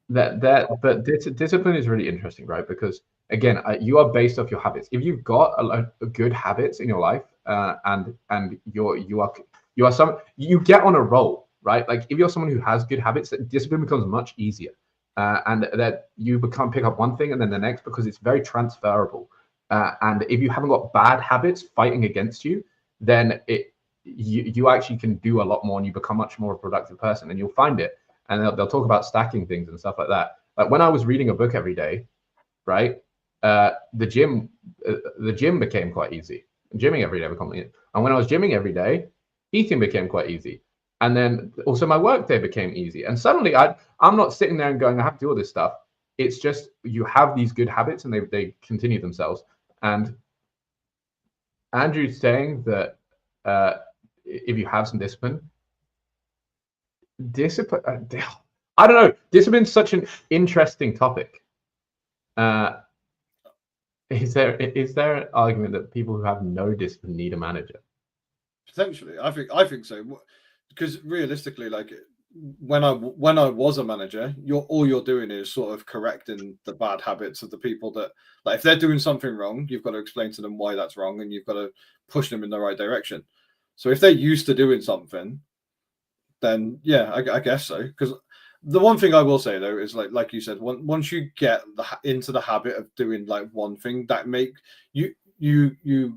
But discipline is really interesting, right? Because again, you are based off your habits. If you've got a good habits in your life, and you get on a roll, right? Like if you're someone who has good habits, that discipline becomes much easier, and that you pick up one thing and then the next, because it's very transferable. And if you haven't got bad habits fighting against you, then you actually can do a lot more, and you become much more a productive person. And you'll find it. And they'll talk about stacking things and stuff like that. Like when I was reading a book every day, right? The gym became quite easy. Gymming every day became easy. And when I was gymming every day, eating became quite easy. And then also my work day became easy. And suddenly I'm not sitting there and going, I have to do all this stuff. It's just you have these good habits and they continue themselves. And Andrew's saying that if you have some discipline, I don't know. Discipline's such an interesting topic. Is there an argument that people who have no discipline need a manager? Potentially, I think so. Because realistically, like when I was a manager, all you're doing is sort of correcting the bad habits of the people that, like, if they're doing something wrong, you've got to explain to them why that's wrong, and you've got to push them in the right direction. So if they're used to doing something, then yeah, I guess so. Because the one thing I will say though is like you said, once you get into the habit of doing like one thing, that make you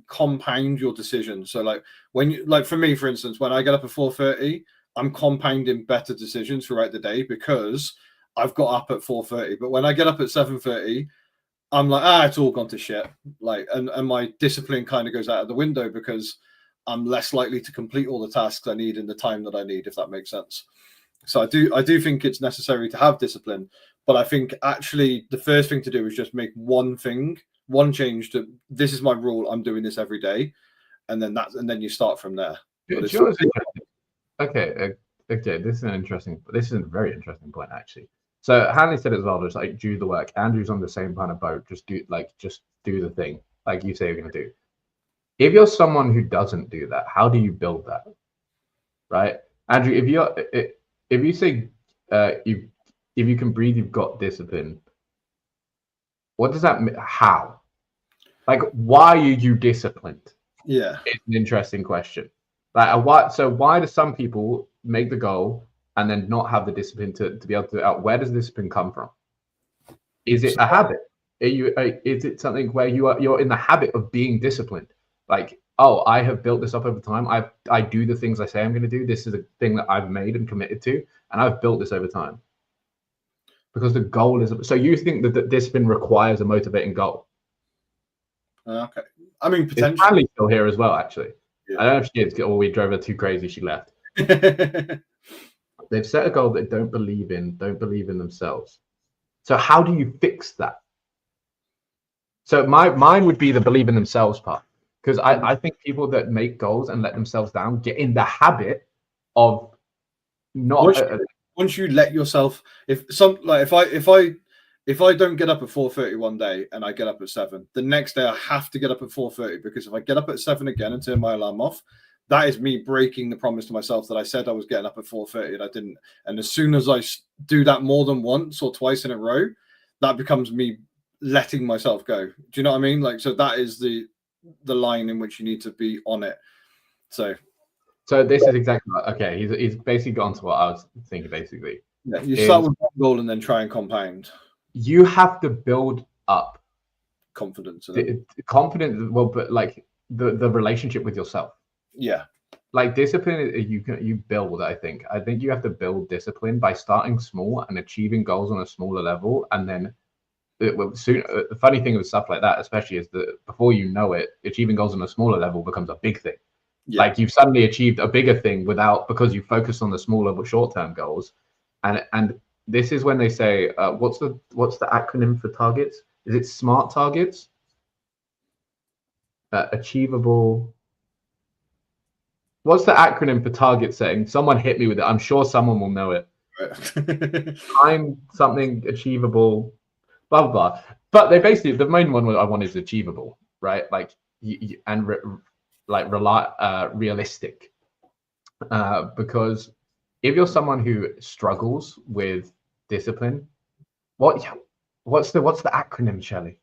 compound your decisions. So like when you, like for me, for instance, when I get up at 4:30, I'm compounding better decisions throughout the day because I've got up at 4:30. But when I get up at 7:30, I'm like, it's all gone to shit. Like, and my discipline kind of goes out of the window because I'm less likely to complete all the tasks I need in the time that I need, if that makes sense. So I do think it's necessary to have discipline, But I think actually the first thing to do is just make one change to this is my rule. I'm doing this every day, and then you start from there. Okay, this is a very interesting point actually. So Hanley said as well, just like do the work. Andrew's on the same kind of boat. Just do the thing, like you say you're gonna do. If you're someone who doesn't do that, how do you build that? Right, Andrew. If you say if you can breathe, you've got discipline. What does that mean? How? Like, why are you disciplined? Yeah, it's an interesting question. Like, why do some people make the goal and then not have the discipline to be able to do it? Where does discipline come from? Is it a habit? Is it something where you're in the habit of being disciplined? Like, oh, I have built this up over time. I do the things I say I'm going to do. This is a thing that I've made and committed to, and I've built this over time. Because the goal is so you think that the discipline requires a motivating goal? Okay. I mean, potentially. Hanley's still here as well, actually. Yeah. I don't know if she is, or we drove her too crazy. She left. They've set a goal that don't believe in themselves. So how do you fix that? So mine would be the believe in themselves part, because I think people that make goals and let themselves down get in the habit of not. Once you let yourself, if I don't get up at 4:30 one day and I get up at 7, the next day I have to get up at 4:30, because if I get up at 7 again and turn my alarm off, that is me breaking the promise to myself that I said I was getting up at 4:30 and I didn't. And as soon as I do that more than once or twice in a row, that becomes me letting myself go. Do you know what I mean? Like, so that is the line in which you need to be on it. So this is exactly okay. He's basically gone to what I was thinking. Basically, yeah, you start with one goal and then try and compound. You have to build up confidence. Confidence. Well, but like the relationship with yourself. Yeah. Like discipline, you build. I think you have to build discipline by starting small and achieving goals on a smaller level, and then the funny thing with stuff like that, especially, is that before you know it, achieving goals on a smaller level becomes a big thing. Yeah. Like you've suddenly achieved a bigger thing because you focus on the smaller but short-term goals, and this is when they say, what's the acronym for targets? Is it SMART targets? Achievable. What's the acronym for target setting? Someone hit me with it. I'm sure someone will know it. Time something achievable, blah blah blah. But they basically, the main one I want is achievable, right? Like realistic. Because if you're someone who struggles with discipline, what's the acronym, Shelley?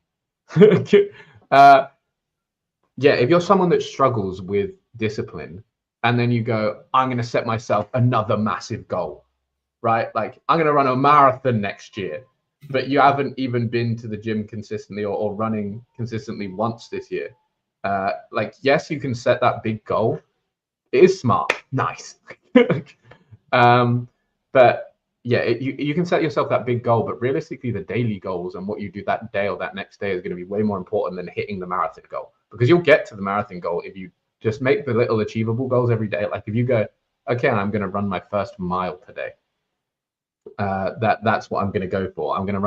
If you're someone that struggles with discipline, and then you go, I'm going to set myself another massive goal, right? Like I'm going to run a marathon next year, but you haven't even been to the gym consistently or running consistently once this year. Like, yes, you can set that big goal. It is smart, nice. But yeah, you can set yourself that big goal, but realistically, the daily goals and what you do that day or that next day is going to be way more important than hitting the marathon goal, because you'll get to the marathon goal if you just make the little achievable goals every day. Like if you go, okay, I'm going to run my first mile today. That's what I'm going to go for. I'm going to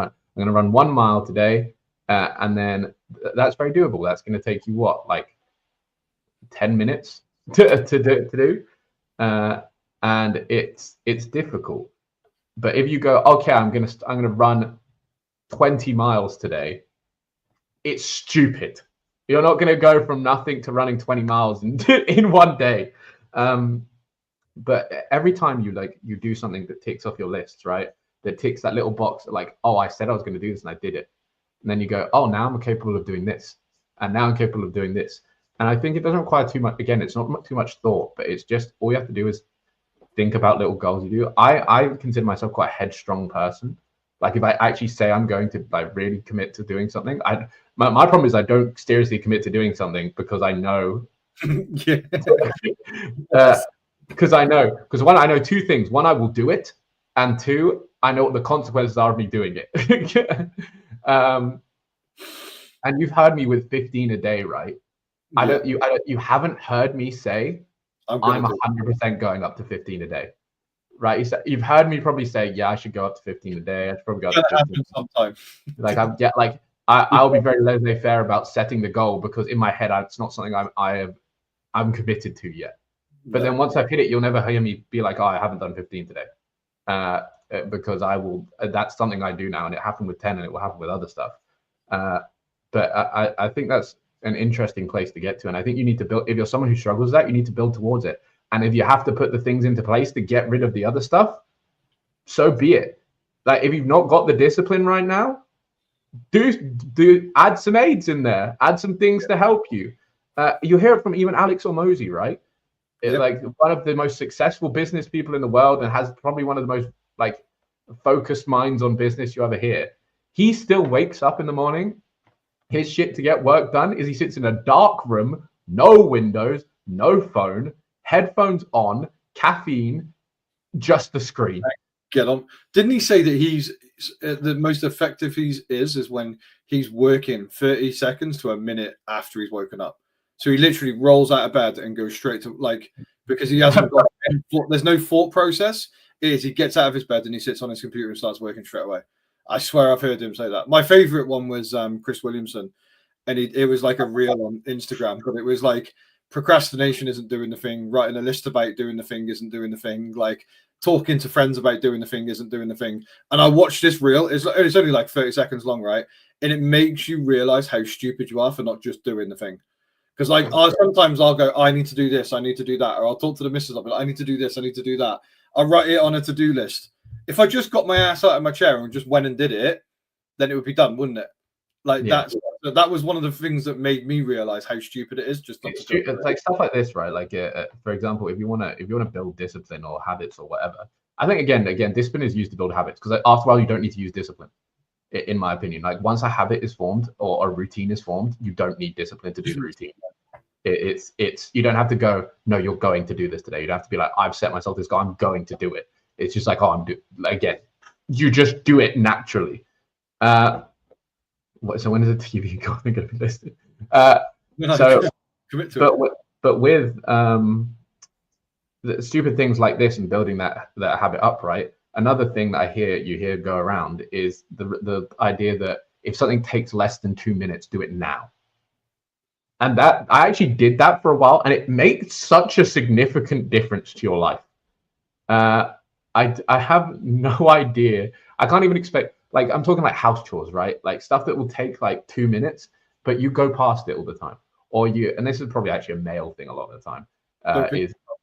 run 1 mile today, and then that's very doable. That's going to take you like 10 minutes to do, and it's difficult. But if you go, okay, I'm gonna run 20 miles today, it's stupid. You're not gonna go from nothing to running 20 miles in one day. But every time you do something that ticks off your list, right? That ticks that little box, like, oh, I said I was gonna do this and I did it. And then you go, oh, now I'm capable of doing this, and now I'm capable of doing this. And I think it doesn't require too much. Again, it's not too much thought, but it's just all you have to do is think about little goals you do. I consider myself quite a headstrong person. Like if I actually say I'm going to like really commit to doing something, my problem is I don't seriously commit to doing something because I know. Because one, I know two things. One, I will do it, and two, I know what the consequences are of me doing it. And you've heard me with 15 a day, right? Yeah. You haven't heard me say I'm 100% going up to 15 a day. right? You've heard me probably say, yeah, I should go up to 15 a day. I should probably go up to 15. Sometime. Like I'll be very laissez-faire about setting the goal because in my head, it's not something I'm committed to yet. But then once I've hit it, you'll never hear me be like, oh, I haven't done 15 today. Because I will, that's something I do now. And it happened with 10 and it will happen with other stuff. But I think that's an interesting place to get to. And I think you need to build, if you're someone who struggles with that, you need to build towards it. And if you have to put the things into place to get rid of the other stuff, so be it. Like if you've not got the discipline right now, do add some aids in there, add some things to help you. You hear it from even Alex Hormozi, right? Like one of the most successful business people in the world and has probably one of the most like focused minds on business you ever hear. He still wakes up in the morning. His shit to get work done is he sits in a dark room, no windows, no phone, headphones on, caffeine, just the screen. Get on. Didn't he say that he's the most effective is when he's working 30 seconds to a minute after he's woken up? So he literally rolls out of bed and goes straight to because he hasn't got there's no thought process. He gets out of his bed and he sits on his computer and starts working straight away. I swear I've heard him say that. My favorite one was Chris Williamson, and it was like a reel on Instagram, but it was like procrastination isn't doing the thing, writing a list about doing the thing isn't doing the thing, like talking to friends about doing the thing isn't doing the thing. And I watched this reel. It's only like 30 seconds long, right? And it makes you realize how stupid you are for not just doing the thing. Because like sometimes I'll go, I need to do this, I need to do that, or I'll talk to the missus, I'll be like, I need to do this, I need to do that. I'll write it on a to-do list. If I just got my ass out of my chair and just went and did it, then it would be done, wouldn't it? Like that was one of the things that made me realize how stupid it is. Just not to it's like stuff like this, right? Like for example, if you wanna build discipline or habits or whatever, I think again, discipline is used to build habits because after a while you don't need to use discipline. In my opinion, like once a habit is formed or a routine is formed, you don't need discipline to do the routine. It's you don't have to go, no, you're going to do this today. You don't have to be like, I've set myself this goal, I'm going to do it. It's just like, again, you just do it naturally. So when is the TV going to be listed? Commit to it. But with the stupid things like this and building that habit up, right? Another thing that you hear go around is the idea that if something takes less than 2 minutes, do it now. And that I actually did that for a while, and it makes such a significant difference to your life. I have no idea. I can't even expect. Like I'm talking like house chores, right? Like stuff that will take like 2 minutes, but you go past it all the time, and this is probably actually a male thing a lot of the time.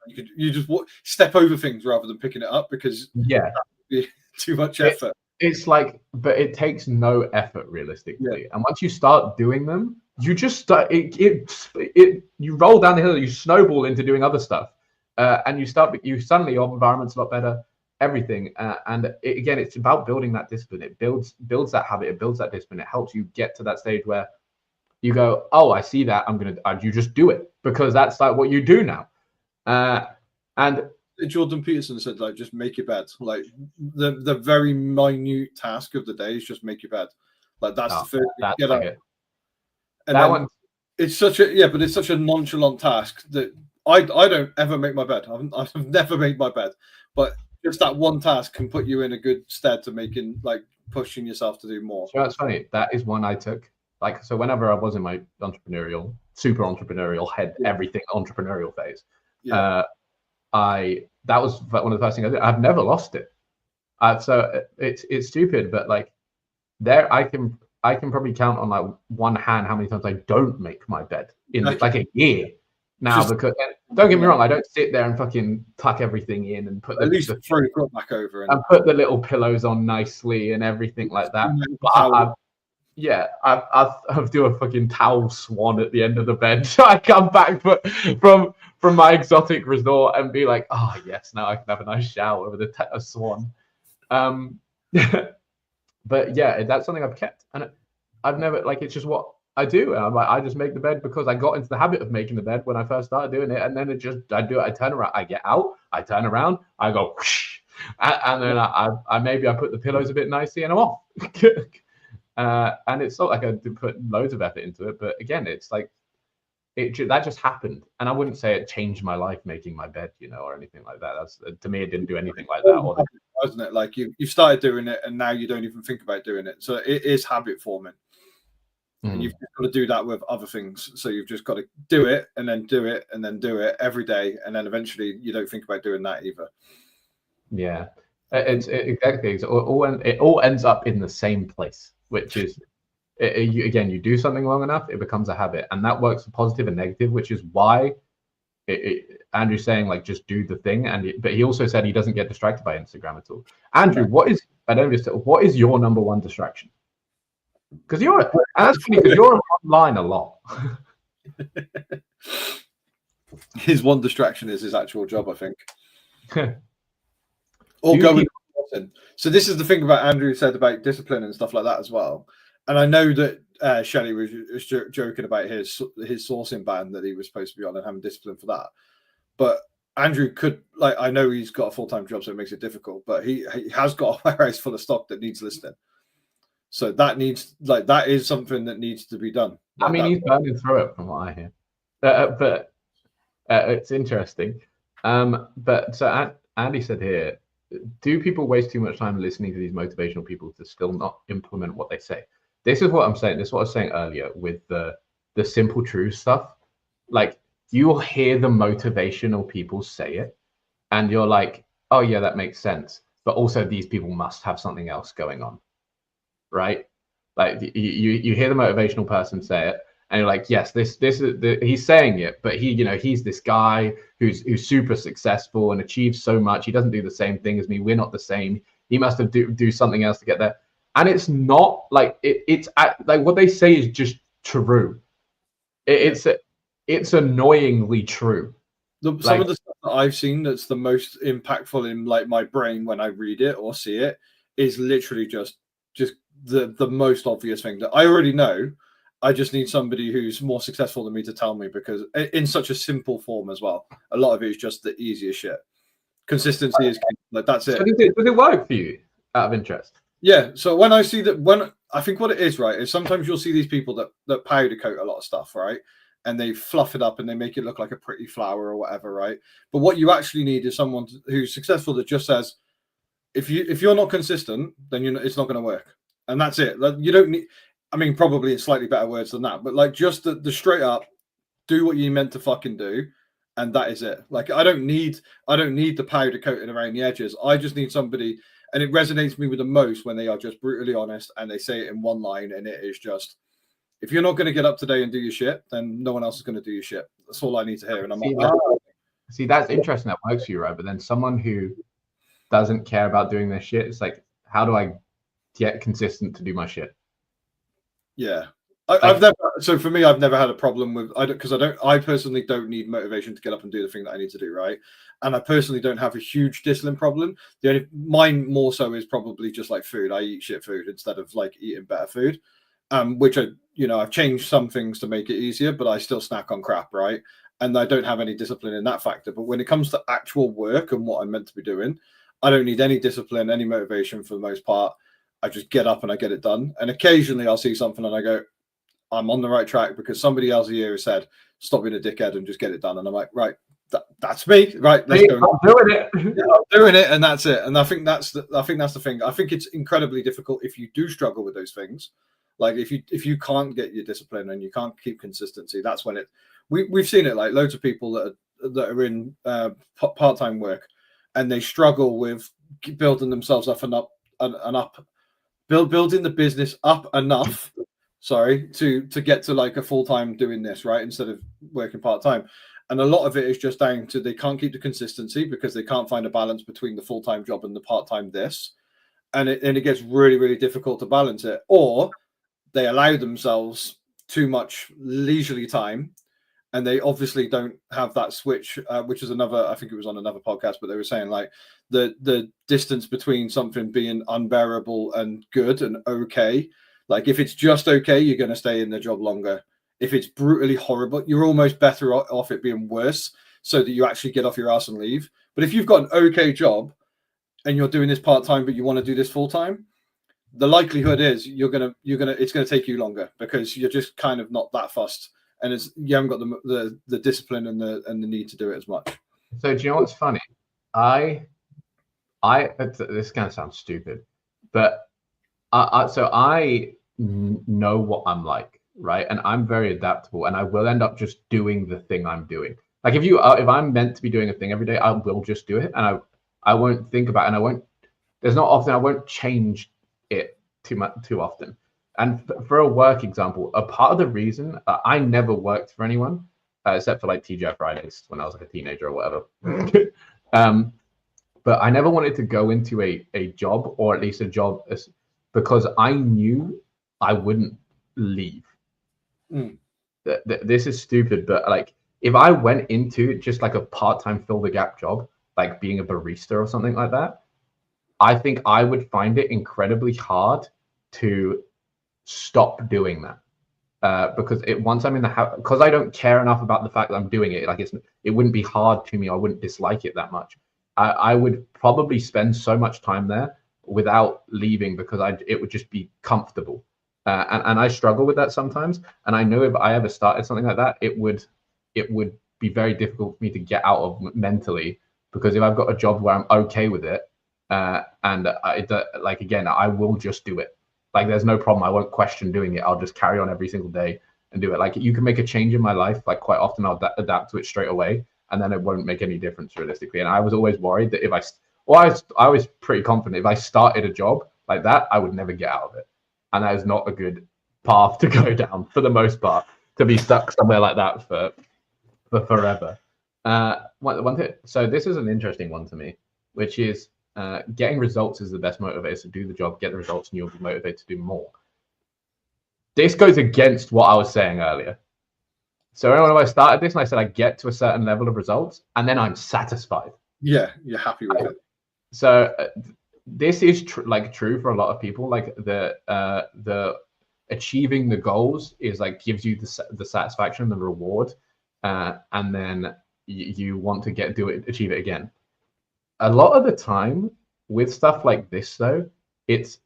You just step over things rather than picking it up because that would be too much effort. It's like, but it takes no effort realistically, and once you start doing them, you just start. You roll down the hill, you snowball into doing other stuff, and you suddenly your environment's a lot better. Everything again, it's about building that discipline. It builds that habit. It builds that discipline. It helps you get to that stage where you go, oh, I see that. You just do it because that's like what you do now. And Jordan Peterson said, like, just make your bed. Like the very minute task of the day is just make your bed. Like that's the first thing. That's like it. And that one, it's such a nonchalant task that I don't ever make my bed. I've never made my bed, but just that one task can put you in a good stead to pushing yourself to do more. So that's funny. That is one I took. Like, so whenever I was in my super entrepreneurial everything entrepreneurial phase, that was one of the first things I did. I've never lost it. So it's stupid, but like there, I can probably count on like one hand how many times I don't make my bed in like a year now. Because don't get me wrong, I don't sit there and fucking tuck everying in and put at least throw the quilt back over and put the little pillows on nicely and everything like that. But I'll do a fucking towel swan at the end of the bed. So I come back from my exotic resort and be like, oh yes, now I can have a nice shower with a swan. But yeah, that's something I've kept, and I've never it's just what I do. And I'm like, I just make the bed because I got into the habit of making the bed when I first started doing it, and then I do it. I turn around, I get out, I turn around, I go, whoosh, and then I maybe I put the pillows a bit nicely, and I'm off. And it's not like I did put loads of effort into it, but again, it's like that just happened, and I wouldn't say it changed my life making my bed, or anything like that. That's, to me, it didn't do anything like that. Wasn't it? Like you started doing it, and now you don't even think about doing it. So it is habit forming, and you've got to do that with other things. So you've just got to do it, and then do it, and then do it every day, and then eventually you don't think about doing that either. Yeah, exactly. It all ends up in the same place, which is, you do something long enough, it becomes a habit, and that works for positive and negative, which is why Andrew's saying, like, just do the thing. But he also said he doesn't get distracted by Instagram at all. Andrew, what is your number one distraction? Because that's funny, because you're online a lot. His one distraction is his actual job, I think. Or going. So this is the thing about Andrew said about discipline and stuff like that as well. And I know that Shelley was joking about his sourcing ban that he was supposed to be on and having discipline for that. But Andrew could, like, I know he's got a full-time job, so it makes it difficult, but he has got a warehouse full of stock that needs listing. So that is something that needs to be done. I mean, he's burning through it from what I hear. But it's interesting. But so Andy said here, do people waste too much time listening to these motivational people to still not implement what they say? This is what I'm saying. This is what I was saying earlier with the simple truth stuff. Like, you'll hear the motivational people say it, and you're like, oh yeah, that makes sense. But also, these people must have something else going on, right? Like, you hear the motivational person say it, and you're like, yes, this is he's saying it, but he's this guy who's super successful and achieves so much. He doesn't do the same thing as me. We're not the same. He must have do something else to get there. And it's not like it's like what they say is just true. It's annoyingly true. Some of the stuff that I've seen that's the most impactful in, like, my brain when I read it or see it is literally just the most obvious thing that I already know. I just need somebody who's more successful than me to tell me, because in such a simple form as well. A lot of it is just the easiest shit. Consistency is key. Like, that's it. So does it work for you, out of interest? Yeah. So when I see that, I think what it is, right, is sometimes you'll see these people that powder coat a lot of stuff, right? And they fluff it up and they make it look like a pretty flower or whatever, right? But what you actually need is someone who's successful that just says, if you're not consistent, then it's not going to work. And that's it. You don't need, I mean, probably in slightly better words than that, but like, just the straight up, do what you meant to fucking do, and that is it. Like, I don't need the powder coating around the edges. I just need somebody, and it resonates me with the most when they are just brutally honest and they say it in one line, and it is just, if you're not going to get up today and do your shit, then no one else is going to do your shit. That's all I need to hear. And I'm like, see, that's interesting. That works for you, right? But then someone who doesn't care about doing their shit, it's like, how do I get consistent to do my shit? Yeah. I've never had a problem with, I personally don't need motivation to get up and do the thing that I need to do, right? And I personally don't have a huge discipline problem. Mine more so is probably just like food. I eat shit food instead of like eating better food, which I've changed some things to make it easier, but I still snack on crap, right? And I don't have any discipline in that factor. But when it comes to actual work and what I'm meant to be doing, I don't need any discipline, any motivation for the most part. I just get up and I get it done. And occasionally I'll see something and I go, I'm on the right track because somebody else here has said, stop being a dickhead and just get it done. And I'm like, right, that's me. Right, let's go. I'm doing it. Yeah, I'm doing it, and that's it. And I think that's the thing. I think it's incredibly difficult if you do struggle with those things. Like, if you can't get your discipline and you can't keep consistency, that's when we've seen it. Like, loads of people that are in part-time work, and they struggle with building themselves up and up and up, building the business up enough. Sorry, to get to like a full-time doing this, right, instead of working part-time. And a lot of it is just down to they can't keep the consistency because they can't find a balance between the full-time job and the part-time this. And it gets really, really difficult to balance it. Or they allow themselves too much leisurely time, and they obviously don't have that switch, which is another, I think it was on another podcast, but they were saying like the distance between something being unbearable and good and okay. Like, if it's just okay, you're going to stay in the job longer. If it's brutally horrible, you're almost better off it being worse so that you actually get off your ass and leave. But if you've got an okay job and you're doing this part-time, but you want to do this full-time, the likelihood is it's going to take you longer because you're just kind of not that fussed and you haven't got the discipline and the need to do it as much. So do you know what's funny? This kind of sounds stupid, but I know what I'm like, right? And I'm very adaptable, and I will end up just doing the thing I'm doing. Like if I'm meant to be doing a thing every day, I will just do it, and I won't think about it, and there's not often I won't change it too often. And for a work example, a part of the reason I never worked for anyone except for like TGI Fridays when I was like a teenager or whatever. But I never wanted to go into a job, or at least a job, because I knew I wouldn't leave. This is stupid, but like if I went into just like a part-time fill the gap job, like being a barista or something like that, I think I would find it incredibly hard to stop doing that. Because once I'm in the house, because I don't care enough about the fact that I'm doing it, like it wouldn't be hard to me. I wouldn't dislike it that much. I would probably spend so much time there without leaving because it would just be comfortable. And I struggle with that sometimes. And I know if I ever started something like that, it would be very difficult for me to get out of mentally, because if I've got a job where I'm okay with it, like again, I will just do it. Like there's no problem. I won't question doing it. I'll just carry on every single day and do it. Like you can make a change in my life. Like quite often I'll adapt to it straight away, and then it won't make any difference realistically. And I was always worried that I was pretty confident if I started a job like that, I would never get out of it. And that is not a good path to go down for the most part, to be stuck somewhere like that for forever. One thing, so this is an interesting one to me, which is getting results is the best motivator. So do the job, get the results, and you'll be motivated to do more. This goes against what I was saying earlier. So when I started this and I said I get to a certain level of results and then I'm satisfied. Yeah, you're happy with it. So this is true for a lot of people. Like the achieving the goals is like gives you the satisfaction, the reward, and then you want to achieve it again. A lot of the time with stuff like this, though, it's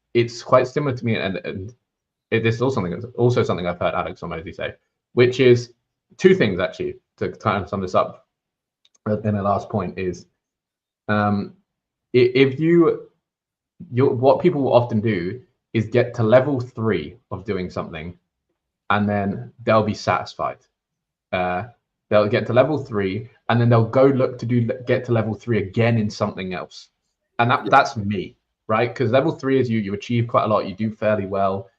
quite similar to me, and this is also something I've heard Alex Hormozi say, which is two things actually to kind of sum this up. In the last point is, if what people will often do is get to level 3 of doing something, and then they'll be satisfied. They'll get to level 3, and then they'll go look to get to level 3 again in something else. And that's me, right? Because level 3 is you achieve quite a lot, you do fairly well,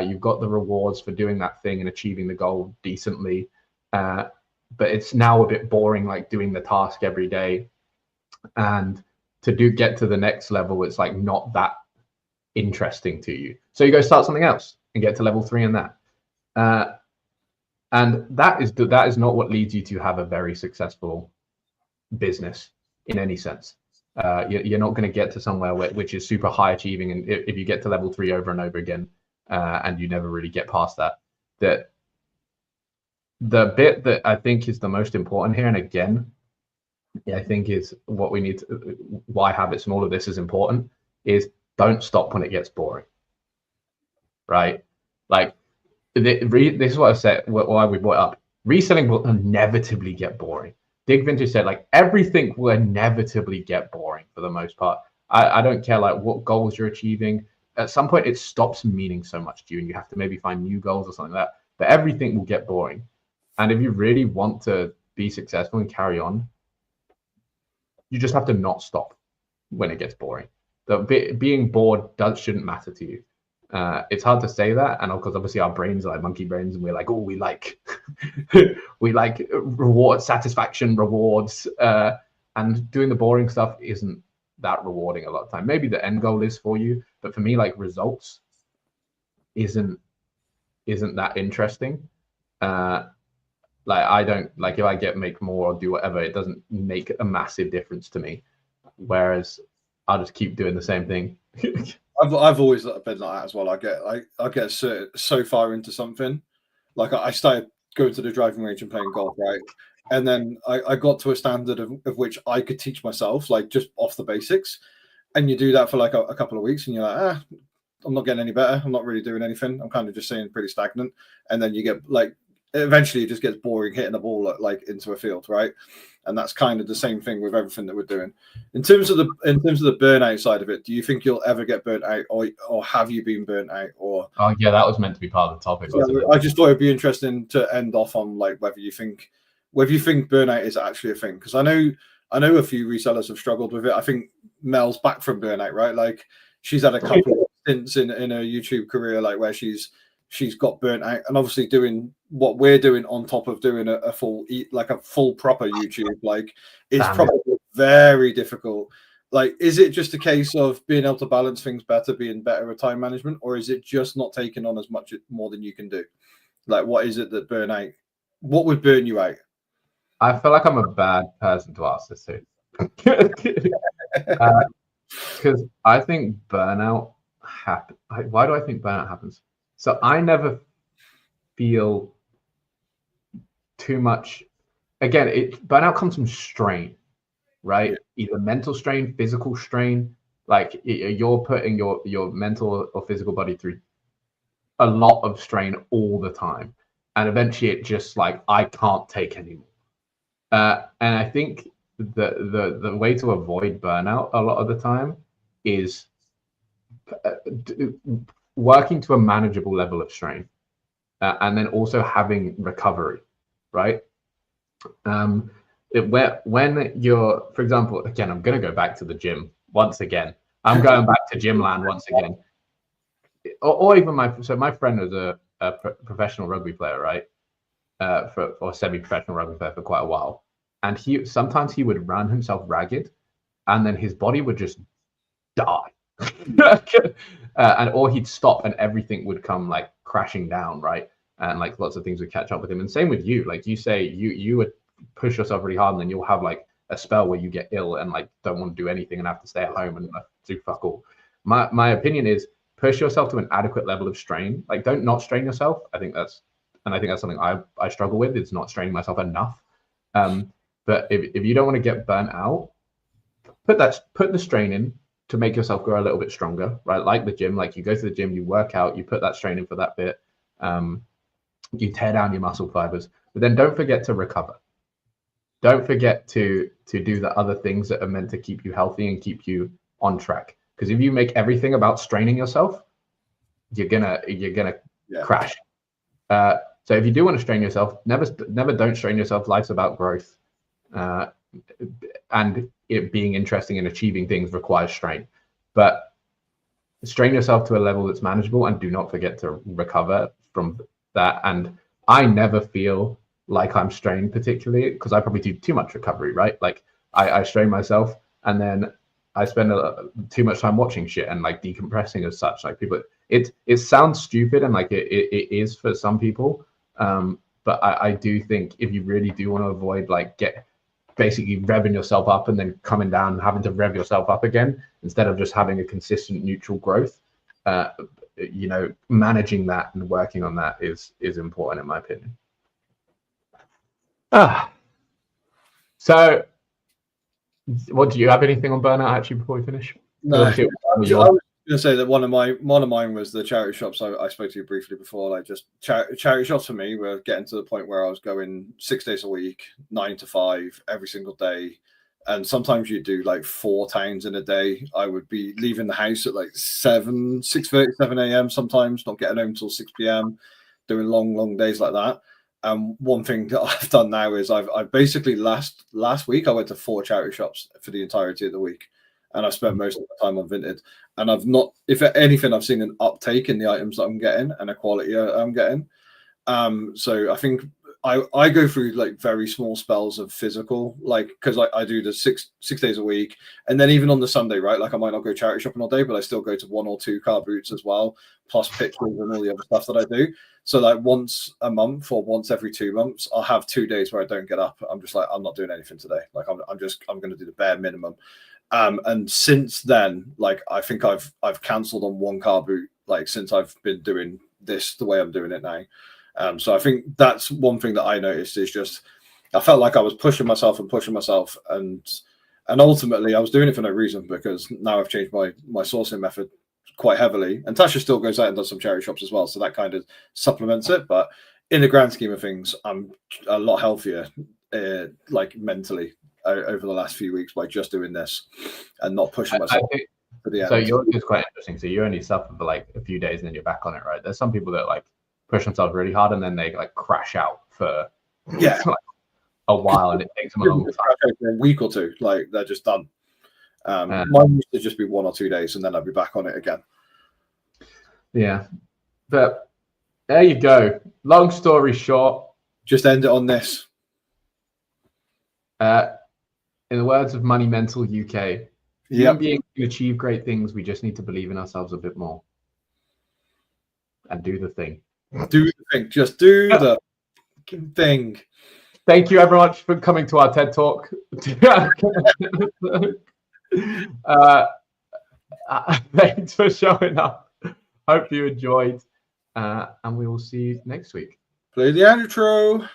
you've got the rewards for doing that thing and achieving the goal decently. But it's now a bit boring, like doing the task every day. And to get to the next level, it's like not that interesting to you. So you go start something else and get to level 3 in that. And that is not what leads you to have a very successful business in any sense. You're not going to get to somewhere which is super high achieving, and if you get to level 3 over and over again, and you never really get past that. That the bit that I think is the most important here, and again, I think is what we need to, why habits and all of this is important, is don't stop when it gets boring. Right? Like, this is what I said, why we brought up. Reselling will inevitably get boring. Dig Vintage said, like, everything will inevitably get boring for the most part. I don't care like what goals you're achieving. At some point, it stops meaning so much to you, and you have to maybe find new goals or something like that. But everything will get boring. And if you really want to be successful and carry on, you just have to not stop when it gets boring. Being bored shouldn't matter to you. It's hard to say that, and because obviously our brains are like monkey brains, and we're like, oh, we like we like satisfaction, rewards, and doing the boring stuff isn't that rewarding a lot of time. Maybe the end goal is for you, but for me, like, results isn't that interesting. Like, I don't like, if I make more or do whatever, it doesn't make a massive difference to me. Whereas I'll just keep doing the same thing. I've always been like that as well. I get so far into something. Like, I started going to the driving range and playing golf, right? And then I got to a standard of which I could teach myself, like, just off the basics. And you do that for like a couple of weeks, and you're like, I'm not getting any better. I'm not really doing anything. I'm kind of just staying pretty stagnant. And then you get like, eventually it just gets boring hitting a ball like into a field, right? And that's kind of the same thing with everything that we're doing. In terms of the burnout side of it, do you think you'll ever get burnt out, or have you been burnt out? Or oh yeah, that was meant to be part of the topic. Yeah, I just thought it'd be interesting to end off on like whether you think burnout is actually a thing, because I know a few resellers have struggled with it. I think Mel's back from burnout, right? Like she's had a couple of stints in her YouTube career, like where she's got burnt out, and obviously doing what we're doing on top of doing a full proper YouTube, like it's probably very difficult. Like, is it just a case of being able to balance things better, being better at time management, or is it just not taking on as much more than you can do? Like, what is it that burn out? What would burn you out? I feel like I'm a bad person to ask this to. Because I think burnout happens. Why do I think burnout happens? So I never feel too much. Again, burnout comes from strain, right? Yeah. Either mental strain, physical strain. Like you're putting your mental or physical body through a lot of strain all the time, and eventually it just like, I can't take anymore. And I think the way to avoid burnout a lot of the time is working to a manageable level of strain, and then also having recovery, right? When you're, for example, again, I'm going to go back to the gym once again. I'm going back to gym land once again. Or even my friend was a professional rugby player, right? Or semi-professional rugby player for quite a while. And sometimes he would run himself ragged, and then his body would just die. Or he'd stop and everything would come like crashing down, right? And like lots of things would catch up with him. And same with you. Like you say, you would push yourself really hard, and then you'll have like a spell where you get ill and like don't want to do anything and have to stay at home and do fuck all. My opinion is push yourself to an adequate level of strain. Like don't not strain yourself. I think that's something I struggle with, is not straining myself enough. But if you don't want to get burnt out, put the strain in to make yourself grow a little bit stronger, right? Like the gym, like you go to the gym, you work out, you put that strain in for that bit, you tear down your muscle fibers, but then don't forget to recover. Don't forget to do the other things that are meant to keep you healthy and keep you on track. Because if you make everything about straining yourself, you're gonna crash. So if you do want to strain yourself, never don't strain yourself. Life's about growth, and it being interesting and achieving things requires strain. But strain yourself to a level that's manageable, and do not forget to recover from that. And I never feel like I'm strained particularly, because I probably do too much recovery, right? Like I strain myself, and then I spend too much time watching shit and like decompressing as such. Like people, it sounds stupid, and like it is for some people. But I do think if you really do want to avoid like basically revving yourself up and then coming down and having to rev yourself up again, instead of just having a consistent neutral growth, managing that and working on that is important in my opinion. So what, do you have anything on burnout actually before we finish? No, I was going to say that one of mine was the charity shops. I spoke to you briefly before. Like just charity shops for me were getting to the point where I was going 6 days a week, 9 to 5 every single day, and sometimes you do like 4 towns in a day. I would be leaving the house at like 6:30, 7 a.m. sometimes, not getting home until 6 p.m. doing long days like that. And one thing that I've done now is I've basically last week I went to 4 charity shops for the entirety of the week, and I spent most of the time on Vinted. And I've not, if anything, I've seen an uptake in the items that I'm getting and the quality I'm getting. So I think I go through like very small spells of physical, like because I do the six days a week, and then even on the Sunday, right? Like I might not go charity shopping all day, but I still go to 1 or 2 car boots as well, plus pictures and all the other stuff that I do. So like once a month or once every 2 months, I'll have 2 days where I don't get up. I'm just like, I'm not doing anything today. Like I'm going to do the bare minimum. And since then, like I think I've cancelled on 1 car boot, like since I've been doing this the way I'm doing it now. So I think that's one thing that I noticed is just I felt like I was pushing myself, and ultimately I was doing it for no reason, because now I've changed my sourcing method quite heavily, and Tasha still goes out and does some charity shops as well, so that kind of supplements it. But in the grand scheme of things, I'm a lot healthier, like mentally, over the last few weeks by just doing this and not pushing myself to the end. So yours is quite interesting. So you only suffer for like a few days and then you're back on it, right? There's some people that like push themselves really hard and then they like crash out for like a while, and it takes them a long time. For a week or two, like they're just done. Mine used to just be 1 or 2 days and then I'd be back on it again. Yeah, but there you go. Long story short, just end it on this. In the words of Money Mental UK, human beings can achieve great things. We just need to believe in ourselves a bit more and do the thing. Do the thing. Just do the thing. Thank you everyone for coming to our TED Talk. Thanks for showing up. Hope you enjoyed, and we will see you next week. Play the outro.